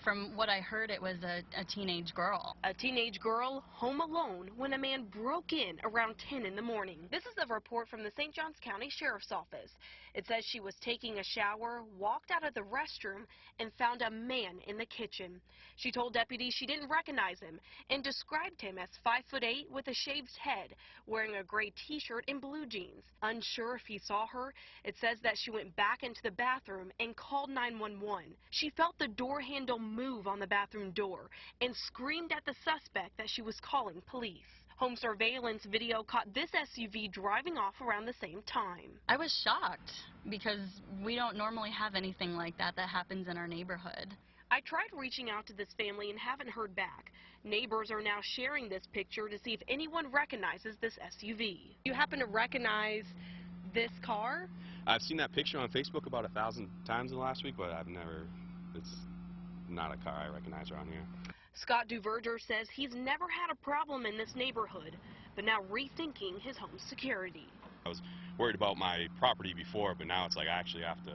S24: From what I heard, it was a teenage girl.
S11: A teenage girl home alone when a man broke in around 10 in the morning. This is a report from the St. Johns County Sheriff's Office. It says she was taking a shower, walked out of the restroom, and found a man in the kitchen. She told deputies she didn't recognize him and described him as 5'8" with a shaved head, wearing a gray t-shirt and blue jeans. Unsure if he saw her, it says that she went back into the bathroom and called 911. She felt the door handle move on the bathroom door and screamed at the suspect that she was calling police. Home surveillance video caught this SUV driving off around the same time.
S24: I was shocked because we don't normally have anything like that happens in our neighborhood.
S11: I tried reaching out to this family and haven't heard back. Neighbors are now sharing this picture to see if anyone recognizes this SUV. You happen to recognize this car?
S25: I've seen that picture on Facebook about 1,000 times in the last week, but it's not a car I recognize around here.
S11: Scott Duverger says he's never had a problem in this neighborhood, but now rethinking his home security.
S25: I was worried about my property before, but now it's like I actually have to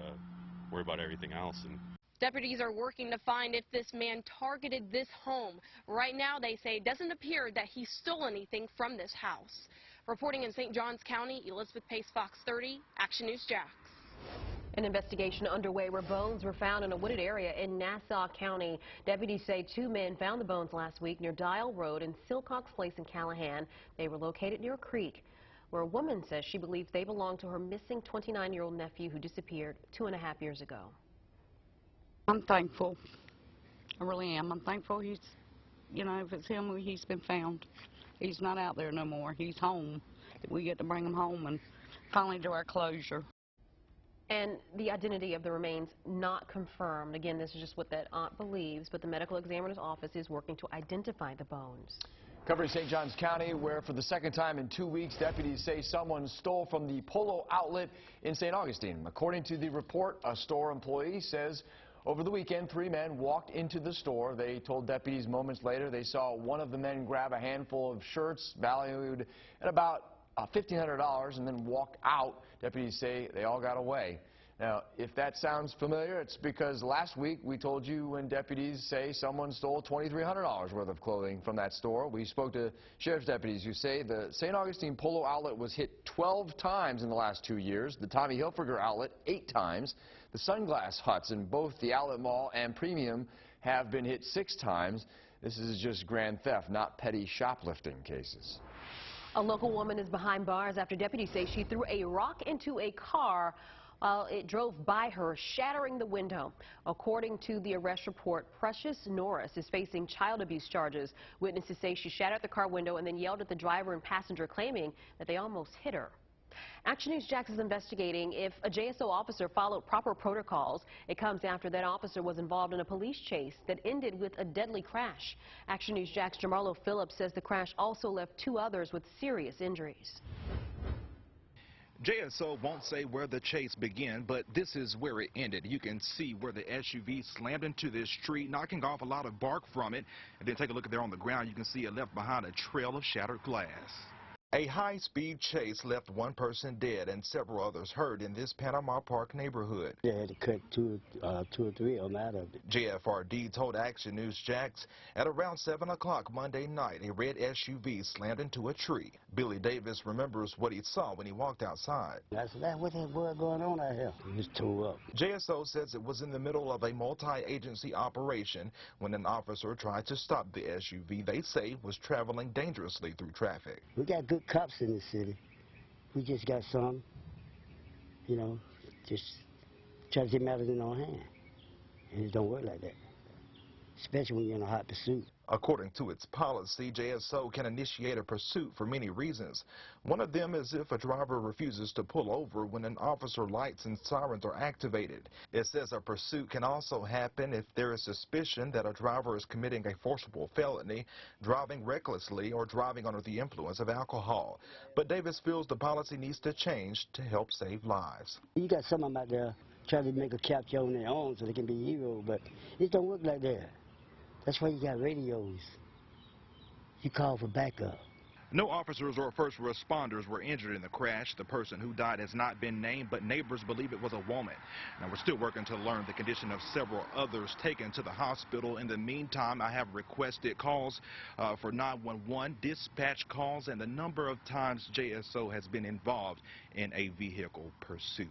S25: worry about everything else. And
S11: deputies are working to find if this man targeted this home. Right now, they say it doesn't appear that he stole anything from this house. Reporting in St. Johns County, Elizabeth Pace, Fox 30, Action News Jax.
S5: An investigation underway where bones were found in a wooded area in Nassau County. Deputies say 2 men found the bones last week near Dial Road and Silcox Place in Callahan. They were located near a creek where a woman says she believes they belong to her missing 29-year-old nephew who disappeared 2.5 years ago.
S18: I'm thankful. I really am. I'm thankful he's, if it's him, he's been found. He's not out there no more. He's home. We get to bring him home and finally do our closure.
S5: And the identity of the remains not confirmed. Again, this is just what that aunt believes, but the medical examiner's office is working to identify the bones.
S4: Covering St. Johns County, where for the second time in 2 weeks, deputies say someone stole from the Polo outlet in St. Augustine. According to the report, a store employee says over the weekend, 3 men walked into the store. They told deputies moments later they saw one of the men grab a handful of shirts valued at about $1,500 and then walked out. Deputies say they all got away. Now, if that sounds familiar, it's because last week we told you when deputies say someone stole $2,300 worth of clothing from that store. We spoke to sheriff's deputies who say the St. Augustine Polo outlet was hit 12 times in the last 2 years, the Tommy Hilfiger outlet 8 times. The sunglass huts in both the outlet mall and Premium have been hit 6 times. This is just grand theft, not petty shoplifting cases.
S5: A local woman is behind bars after deputies say she threw a rock into a car while it drove by her, shattering the window. According to the arrest report, Precious Norris is facing child abuse charges. Witnesses say she shattered the car window and then yelled at the driver and passenger, claiming that they almost hit her. Action News Jax is investigating if a JSO officer followed proper protocols. It comes after that officer was involved in a police chase that ended with a deadly crash. Action News Jax Jamarlo Phillips says the crash also left 2 others with serious injuries.
S14: JSO won't say where the chase began, but this is where it ended. You can see where the SUV slammed into this tree, knocking off a lot of bark from it. And then take a look at there on the ground. You can see it left behind a trail of shattered glass. A high-speed chase left 1 person dead and several others hurt in this Panama Park neighborhood.
S13: They had to cut two or three of them out of it.
S14: JFRD told Action News Jax at around 7 o'clock Monday night, a red SUV slammed into a tree. Billy Davis remembers what he saw when he walked outside.
S13: I said, what the hell going on out here? It was tore up.
S14: JSO says it was in the middle of a multi-agency operation when an officer tried to stop the SUV they say was traveling dangerously through traffic.
S13: We got good cops in the city. We just got some, you know, just try to get matters in our hand. And it don't work like that, especially when you're in a hot pursuit.
S14: According to its policy, JSO can initiate a pursuit for many reasons. One of them is if a driver refuses to pull over when an officer lights and sirens are activated. It says a pursuit can also happen if there is suspicion that a driver is committing a forcible felony, driving recklessly, or driving under the influence of alcohol. But Davis feels the policy needs to change to help save lives.
S13: You got some of them out there trying to make a capture on their own so they can be heroes, but it don't work like that. That's why you got radios. You call for backup.
S14: No officers or first responders were injured in the crash. The person who died has not been named, but neighbors believe it was a woman. Now, we're still working to learn the condition of several others taken to the hospital. In the meantime, I have requested calls for 911, dispatch calls, and the number of times JSO has been involved in a vehicle pursuit.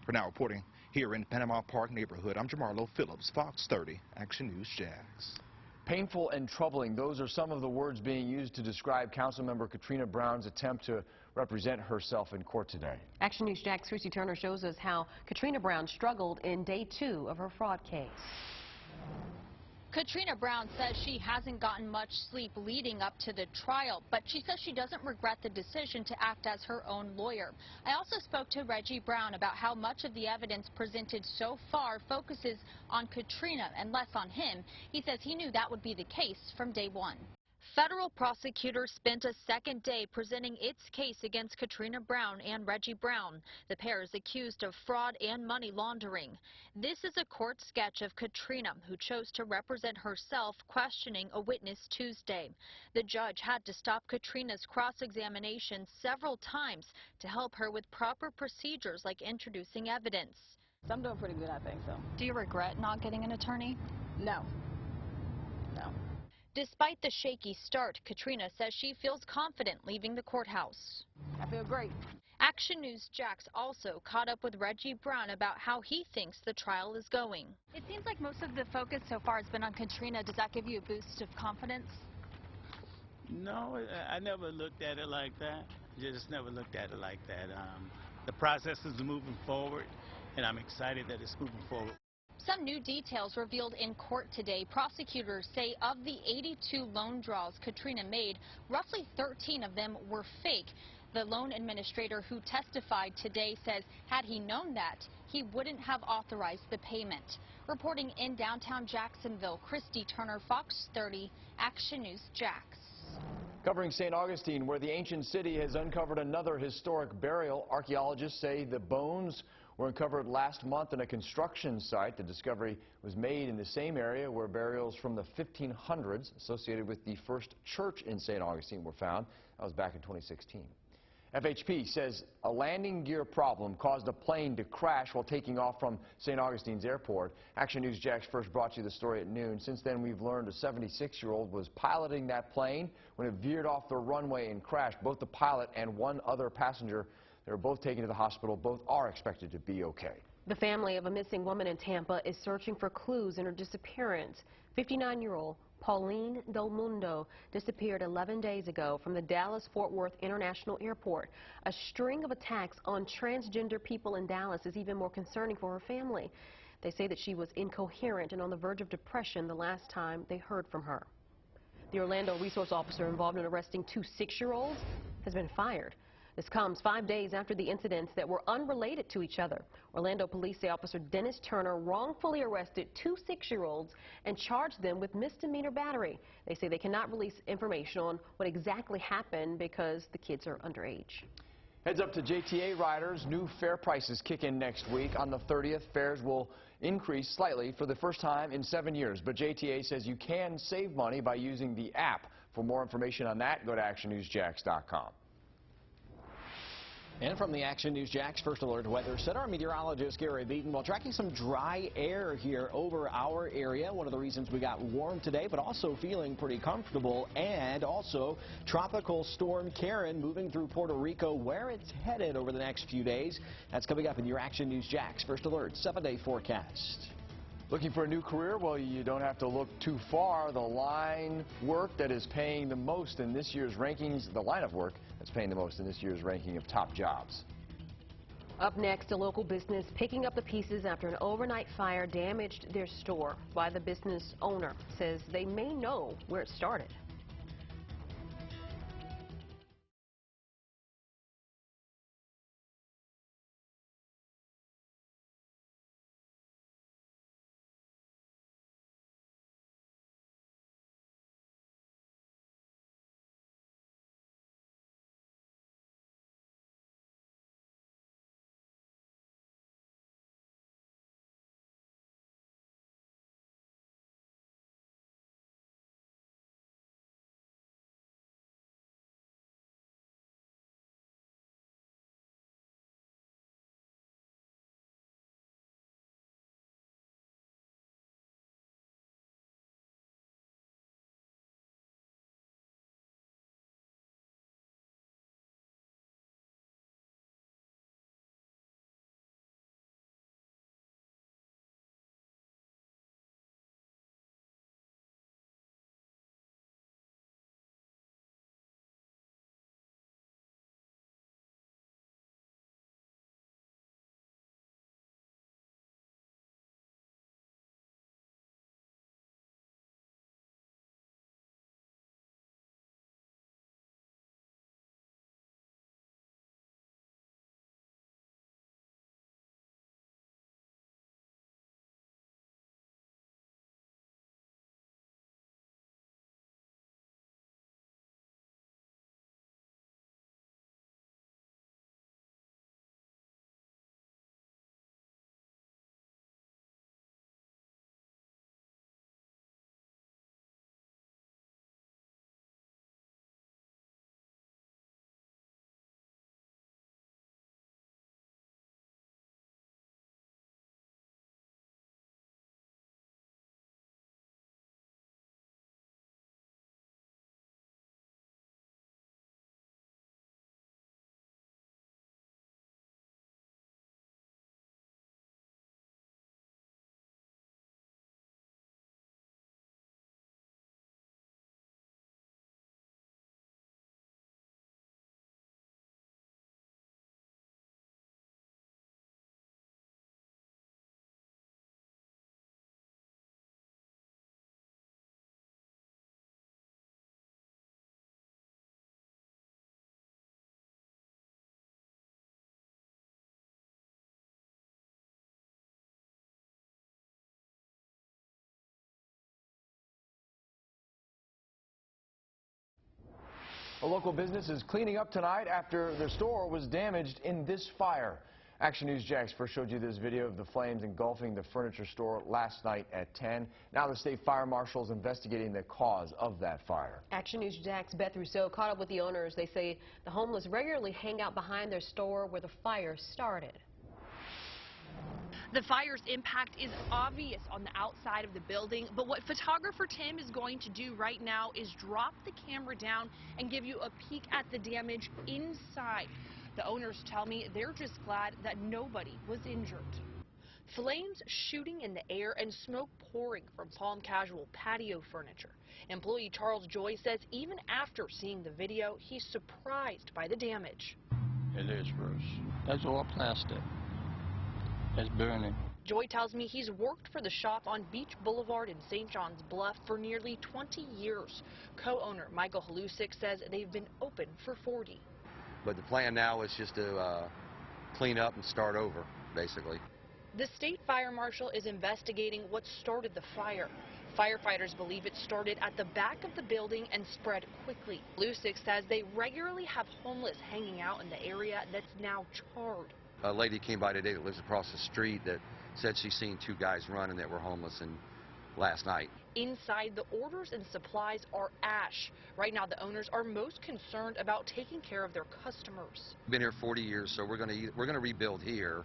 S14: For now, reporting here in Panama Park neighborhood, I'm Jamarlo Phillips, Fox 30, Action News Jax.
S4: Painful and troubling, those are some of the words being used to describe Councilmember Katrina Brown's attempt to represent herself in court today.
S5: Action News Jax Christy Turner shows us how Katrina Brown struggled in day 2 of her fraud case.
S15: Katrina Brown says she hasn't gotten much sleep leading up to the trial, but she says she doesn't regret the decision to act as her own lawyer. I also spoke to Reggie Brown about how much of the evidence presented so far focuses on Katrina and less on him. He says he knew that would be the case from day 1. Federal prosecutors spent a second day presenting its case against Katrina Brown and Reggie Brown. The pair is accused of fraud and money laundering. This is a court sketch of Katrina, who chose to represent herself, questioning a witness Tuesday. The judge had to stop Katrina's cross-examination several times to help her with proper procedures like introducing evidence.
S16: I'm doing pretty good, I think so.
S15: Do you regret not getting an attorney?
S16: No. No.
S15: Despite the shaky start, Katrina says she feels confident leaving the courthouse.
S16: I feel great.
S15: Action News Jax also caught up with Reggie Brown about how he thinks the trial is going.
S22: It seems like most of the focus so far has been on Katrina. Does that give you a boost of confidence?
S17: No, I never looked at it like that. Just never looked at it like that. The process is moving forward, and I'm excited that it's moving forward.
S15: Some new details revealed in court today. Prosecutors say of the 82 loan draws Katrina made, roughly 13 of them were fake. The loan administrator who testified today says had he known that, he wouldn't have authorized the payment. Reporting in downtown Jacksonville, Christy Turner, Fox 30, Action News Jax.
S4: Covering St. Augustine, where the ancient city has uncovered another historic burial. Archaeologists say the bones were uncovered last month in a construction site. The discovery was made in the same area where burials from the 1500s associated with the first church in St. Augustine were found. That was back in 2016. FHP says a landing gear problem caused a plane to crash while taking off from St. Augustine's Airport. Action News Jax first brought you the story at noon. Since then, we've learned a 76-year-old was piloting that plane when it veered off the runway and crashed. Both the pilot and one other passenger, they were both taken to the hospital. Both are expected to be okay.
S5: The family of a missing woman in Tampa is searching for clues in her disappearance. 59-year-old Pauline Del Mundo disappeared 11 days ago from the Dallas-Fort Worth International Airport. A string of attacks on transgender people in Dallas is even more concerning for her family. They say that she was incoherent and on the verge of depression the last time they heard from her. The Orlando resource officer involved in arresting two 6-year-olds has been fired. This comes 5 days after the incidents that were unrelated to each other. Orlando police say Officer Dennis Turner wrongfully arrested two 6-year-olds and charged them with misdemeanor battery. They say they cannot release information on what exactly happened because the kids are underage.
S4: Heads up to JTA riders. New fare prices kick in next week. On the 30th, fares will increase slightly for the first time in 7 years. But JTA says you can save money by using the app. For more information on that, go to actionnewsjax.com.
S7: And from the Action News Jax First Alert Weather Center, our meteorologist Gary Beaton, while tracking some dry air here over our area. One of the reasons we got warm today, but also feeling pretty comfortable. And also Tropical Storm Karen moving through Puerto Rico, where it's headed over the next few days. That's coming up in your Action News Jax First Alert 7-day forecast.
S4: Looking for a new career? Well, you don't have to look too far. The line work that is paying the most in this year's rankings, the line of work that's paying the most in this year's ranking of top jobs.
S5: Up next, a local business picking up the pieces after an overnight fire damaged their store. Why the business owner says they may know where it started. A local business is cleaning up tonight after their store was damaged in this fire.
S4: Action News Jax first showed you this video of the flames engulfing the furniture store last night at 10. Now the state fire marshal is investigating the cause of that fire.
S5: Action News Jax Beth Rousseau caught up with the owners. They say the homeless regularly hang out behind their store where the fire started.
S11: The fire's impact is obvious on the outside of the building, but what photographer Tim is going to do right now is drop the camera down and give you a peek at the damage inside. The owners tell me they're just glad that nobody was injured. Flames shooting in the air and smoke pouring from Palm Casual patio furniture. Employee Charles Joy says even after seeing the video, he's surprised by the damage.
S1: It is, Bruce. That's all plastic. It's burning.
S11: Joy tells me he's worked for the shop on Beach Boulevard in St. John's Bluff for nearly 20 years. Co-owner Michael Halusic says they've been open for 40.
S12: But the plan now is just to clean up and start over, basically.
S11: The state fire marshal is investigating what started the fire. Firefighters believe it started at the back of the building and spread quickly. Halusic says they regularly have homeless hanging out in the area that's now charred.
S12: A lady came by today that lives across the street that said she's seen two guys running that were homeless last night.
S11: Inside, the orders and supplies are ash. Right now, the owners are most concerned about taking care of their customers.
S12: Been here 40 years, so we're going to rebuild here.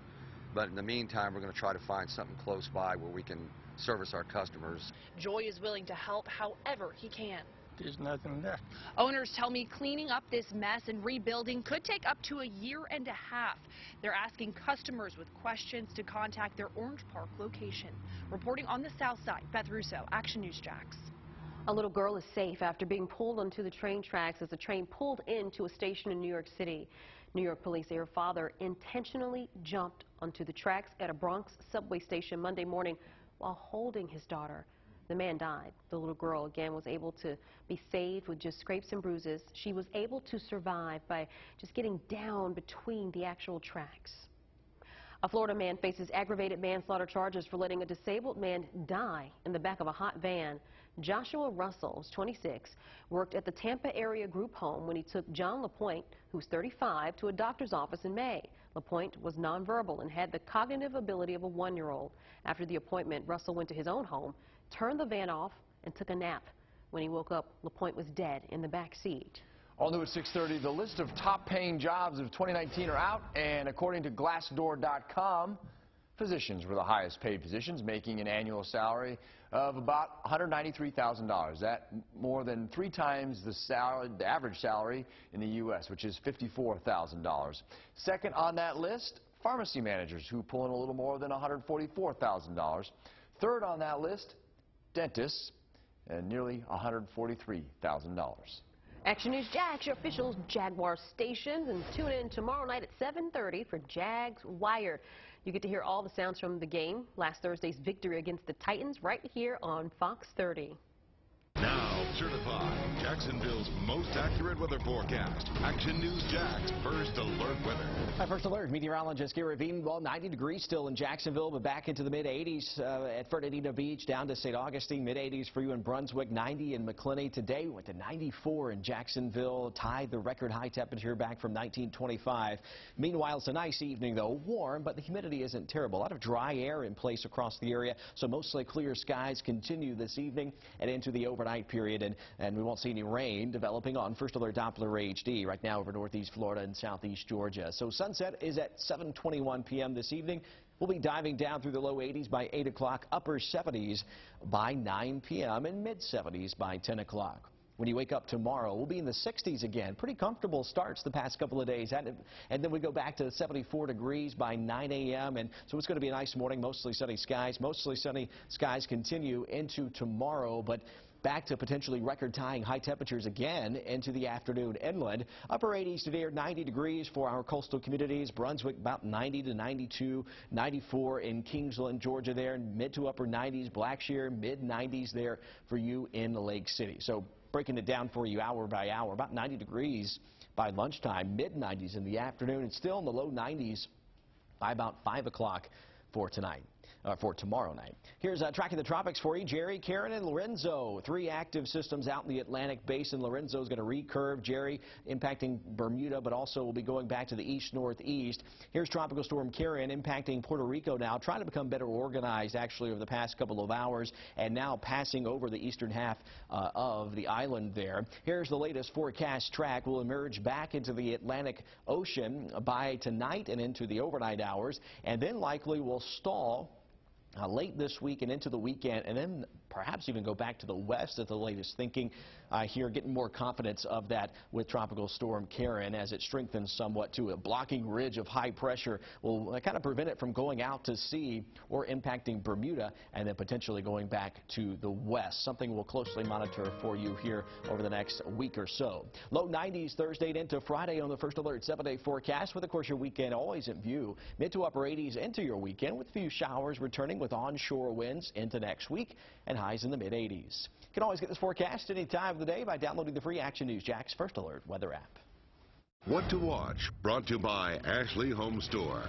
S12: But in the meantime, we're going to try to find something close by where we can service our customers.
S11: Joy is willing to help however he can.
S1: There's nothing left.
S11: Owners tell me cleaning up this mess and rebuilding could take up to a year and a half. They're asking customers with questions to contact their Orange Park location. Reporting on the south side, Beth Rousseau, Action News Jax.
S5: A little girl is safe after being pulled onto the train tracks as the train pulled into a station in New York City. New York police say her father intentionally jumped onto the tracks at a Bronx subway station Monday morning while holding his daughter. The man died. The little girl, again, was able to be saved with just scrapes and bruises. She was able to survive by just getting down between the actual tracks. A Florida man faces aggravated manslaughter charges for letting a disabled man die in the back of a hot van. Joshua Russell, who's 26, worked at the Tampa area group home when he took John LaPointe, who's 35, to a doctor's office in May. LaPointe was nonverbal and had the cognitive ability of a 1-year-old. After the appointment, Russell went to his own home, turned the van off, and took a nap. When he woke up, LaPointe was dead in the back seat.
S4: All new at 6:30, the list of top-paying jobs of 2019 are out, and according to Glassdoor.com, physicians were the highest-paid positions, making an annual salary of about $193,000. That more than 3 times the average salary in the U.S., which is $54,000. Second on that list, pharmacy managers, who pull in a little more than $144,000. Third on that list, dentists, and nearly $143,000.
S5: Action News Jax, your official Jaguars stations, and tune in tomorrow night at 7:30 for Jags Wired. You get to hear all the sounds from the game, last Thursday's victory against the Titans, right here on Fox 30.
S6: Now, certified Jacksonville's most accurate weather forecast. Action News Jax First Alert Weather.
S7: Hi, First Alert meteorologist Garrett Beaton. 90 degrees still in Jacksonville, but back into the mid-80s at Fernandina Beach, down to St. Augustine, mid-80s for you in Brunswick, 90 in McClenny. Today we went to 94 in Jacksonville, tied the record high temperature back from 1925. Meanwhile, it's a nice evening, though, warm, but the humidity isn't terrible. A lot of dry air in place across the area, so mostly clear skies continue this evening and into the overnight period, and we won't see any rain developing on First Alert Doppler HD right now over northeast Florida and southeast Georgia. So sunset is at 7:21 p.m. this evening. We'll be diving down through the low 80s by 8 o'clock, upper 70s by 9 p.m., and mid-70s by 10 o'clock. When you wake up tomorrow, we'll be in the 60s again. Pretty comfortable starts the past couple of days. And then we go back to 74 degrees by 9 a.m. And so it's going to be a nice morning, mostly sunny skies. Mostly sunny skies continue into tomorrow, but back to potentially record-tying high temperatures again into the afternoon inland. Upper 80s today are 90 degrees for our coastal communities. Brunswick about 90 to 92, 94 in Kingsland, Georgia there, mid to upper 90s. Blackshear, mid-90s there for you in Lake City. So breaking it down for you hour by hour, about 90 degrees by lunchtime, mid-90s in the afternoon, and still in the low 90s by about 5 o'clock for tonight. for tomorrow night. Here's Tracking the Tropics for you. Jerry, Karen, and Lorenzo. 3 active systems out in the Atlantic basin. Lorenzo is going to recurve. Jerry impacting Bermuda, but also will be going back to the east-northeast. Here's Tropical Storm Karen impacting Puerto Rico now, trying to become better organized actually over the past couple of hours, and now passing over the eastern half of the island there. Here's the latest forecast track. Will emerge back into the Atlantic Ocean by tonight and into the overnight hours, and then likely will stall late this week and into the weekend, and then perhaps even go back to the west at the latest thinking. Here, getting more confidence of that with Tropical Storm Karen as it strengthens somewhat to a blocking ridge of high pressure will kind of prevent it from going out to sea or impacting Bermuda and then potentially going back to the west. Something we'll closely monitor for you here over the next week or so. Low 90s Thursday into Friday on the First Alert 7-day forecast with, of course, your weekend always in view. Mid to upper 80s into your weekend with a few showers returning with onshore winds into next week and highs in the mid-80s. You can always get this forecast any time of the day by downloading the free Action News Jax First Alert weather app.
S6: What to watch, brought to you by Ashley Home Store.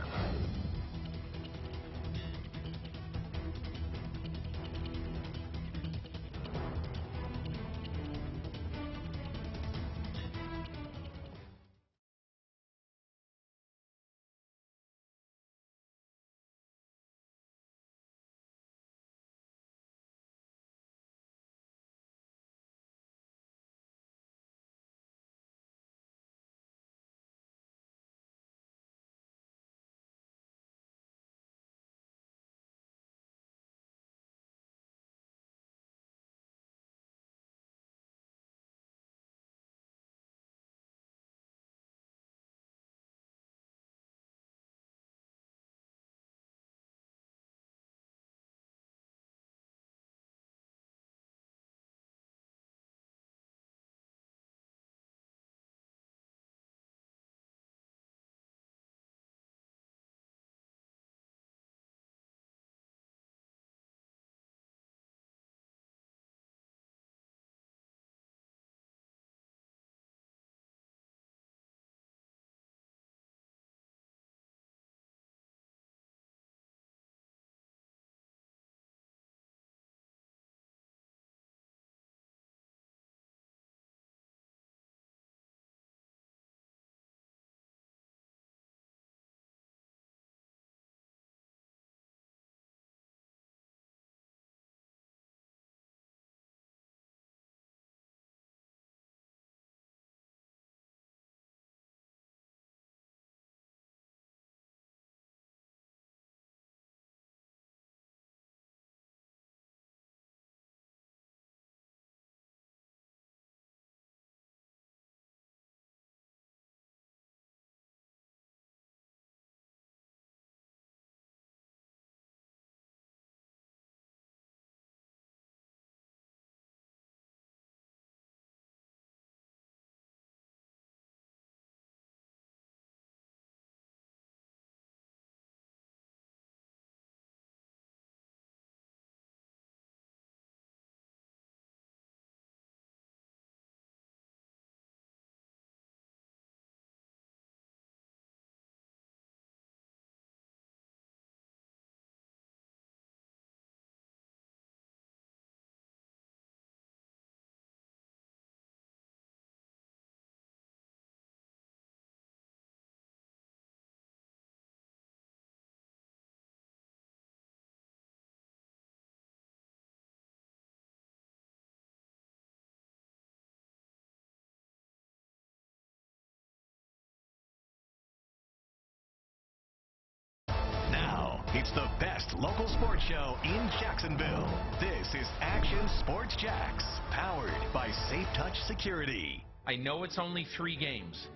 S2: It's the best local sports show in Jacksonville. This is Action Sports Jax, powered by Safe Touch Security.
S19: I know it's only 3 games,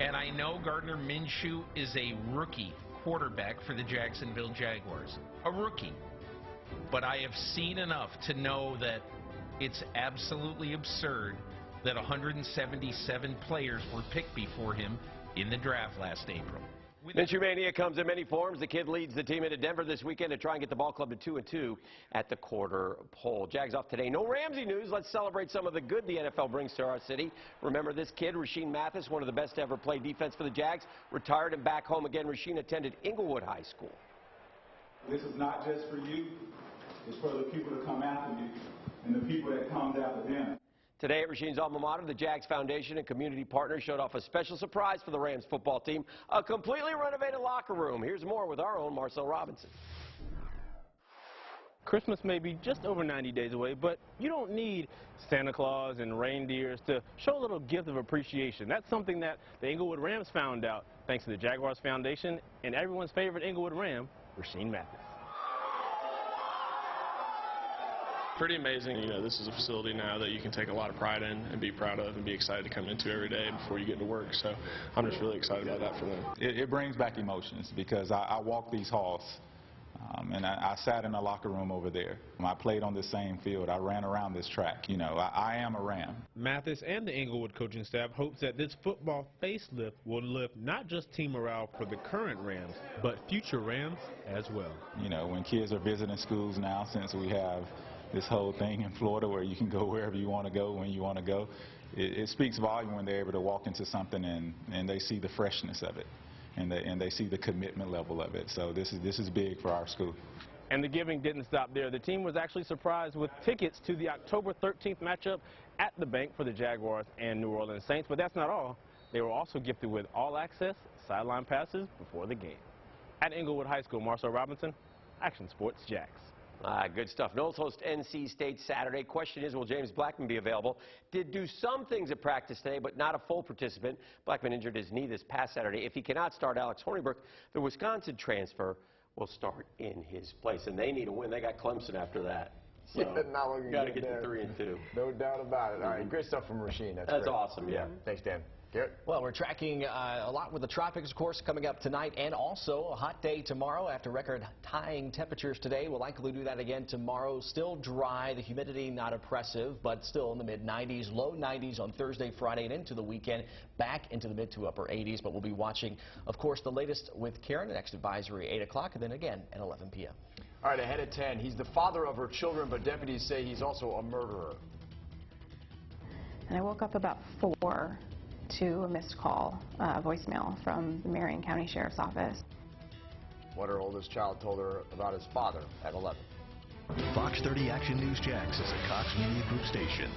S19: and I know Gardner Minshew is a rookie quarterback for the Jacksonville Jaguars. A rookie. But I have seen enough to know that it's absolutely absurd that 177 players were picked before him in the draft last April.
S20: Minshew Mania comes in many forms. The kid leads the team into Denver this weekend to try and get the ball club to 2-2 at the quarter pole. Jags off today. No Ramsey news. Let's celebrate some of the good the NFL brings to our city. Remember this kid, Rashean Mathis, one of the best to ever play defense for the Jags, retired and back home again. Rashean attended Inglewood High School.
S3: This is not just for you. It's for the people that come after you and the people that comes after them.
S20: Today at Rachine's alma mater, the Jags Foundation and community partners showed off a special surprise for the Rams football team, a completely renovated locker room. Here's more with our own Marcel Robinson.
S8: Christmas may be just over 90 days away, but you don't need Santa Claus and reindeers to show a little gift of appreciation. That's something that the Inglewood Rams found out thanks to the Jaguars Foundation and everyone's favorite Inglewood Ram, Rasheen Mathis.
S10: Pretty amazing. You know, this is a facility now that you can take a lot of pride in and be proud of and be excited to come into every day before you get to work. So I'm just really excited about that for them.
S3: It brings back emotions because I walk these halls. And I sat in a locker room over there. I played on the same field. I ran around this track. You know, I am a Ram.
S8: Mathis and the Inglewood coaching staff hopes that this football facelift will lift not just team morale for the current Rams, but future Rams as well.
S3: You know, when kids are visiting schools now, since we have this whole thing in Florida where you can go wherever you want to go, when you want to go, it speaks volume when they're able to walk into something and they see the freshness of it. And they see the commitment level of it. So this is big for our school.
S8: And the giving didn't stop there. The team was actually surprised with tickets to the October 13th matchup at the bank for the Jaguars and New Orleans Saints. But that's not all. They were also gifted with all-access sideline passes before the game. At Inglewood High School, Marcel Robinson, Action Sports Jax.
S20: Good stuff. Knowles host NC State Saturday. Question is, will James Blackman be available? Did do some things at practice today, but not a full participant. Blackman injured his knee this past Saturday. If he cannot start, Alex Hornibrook, the Wisconsin transfer, will start in his place. And they need a win. They got Clemson after that. So got to get to 3-2.
S4: No doubt about it. All right, great stuff from Rasheen. That's
S20: awesome, yeah.
S4: Thanks, Dan. Garrett? Well, we're tracking a lot with the tropics, of course, coming up tonight, and also a hot day tomorrow after record-tying temperatures today. We'll likely do that again tomorrow. Still dry, the humidity not oppressive, but still in the mid-90s, low 90s on Thursday, Friday, and into the weekend, back into the mid to upper 80s. But we'll be watching, of course, the latest with Karen, the next advisory 8 o'clock, and then again at 11 p.m. All right, ahead at 10. He's the father of her children, but deputies say he's also a murderer.
S21: And I woke up about 4 to a missed call, voicemail from the Marion County Sheriff's Office.
S4: What her oldest child told her about his father at 11.
S2: Fox 30 Action News Jax is a Cox Media Group station.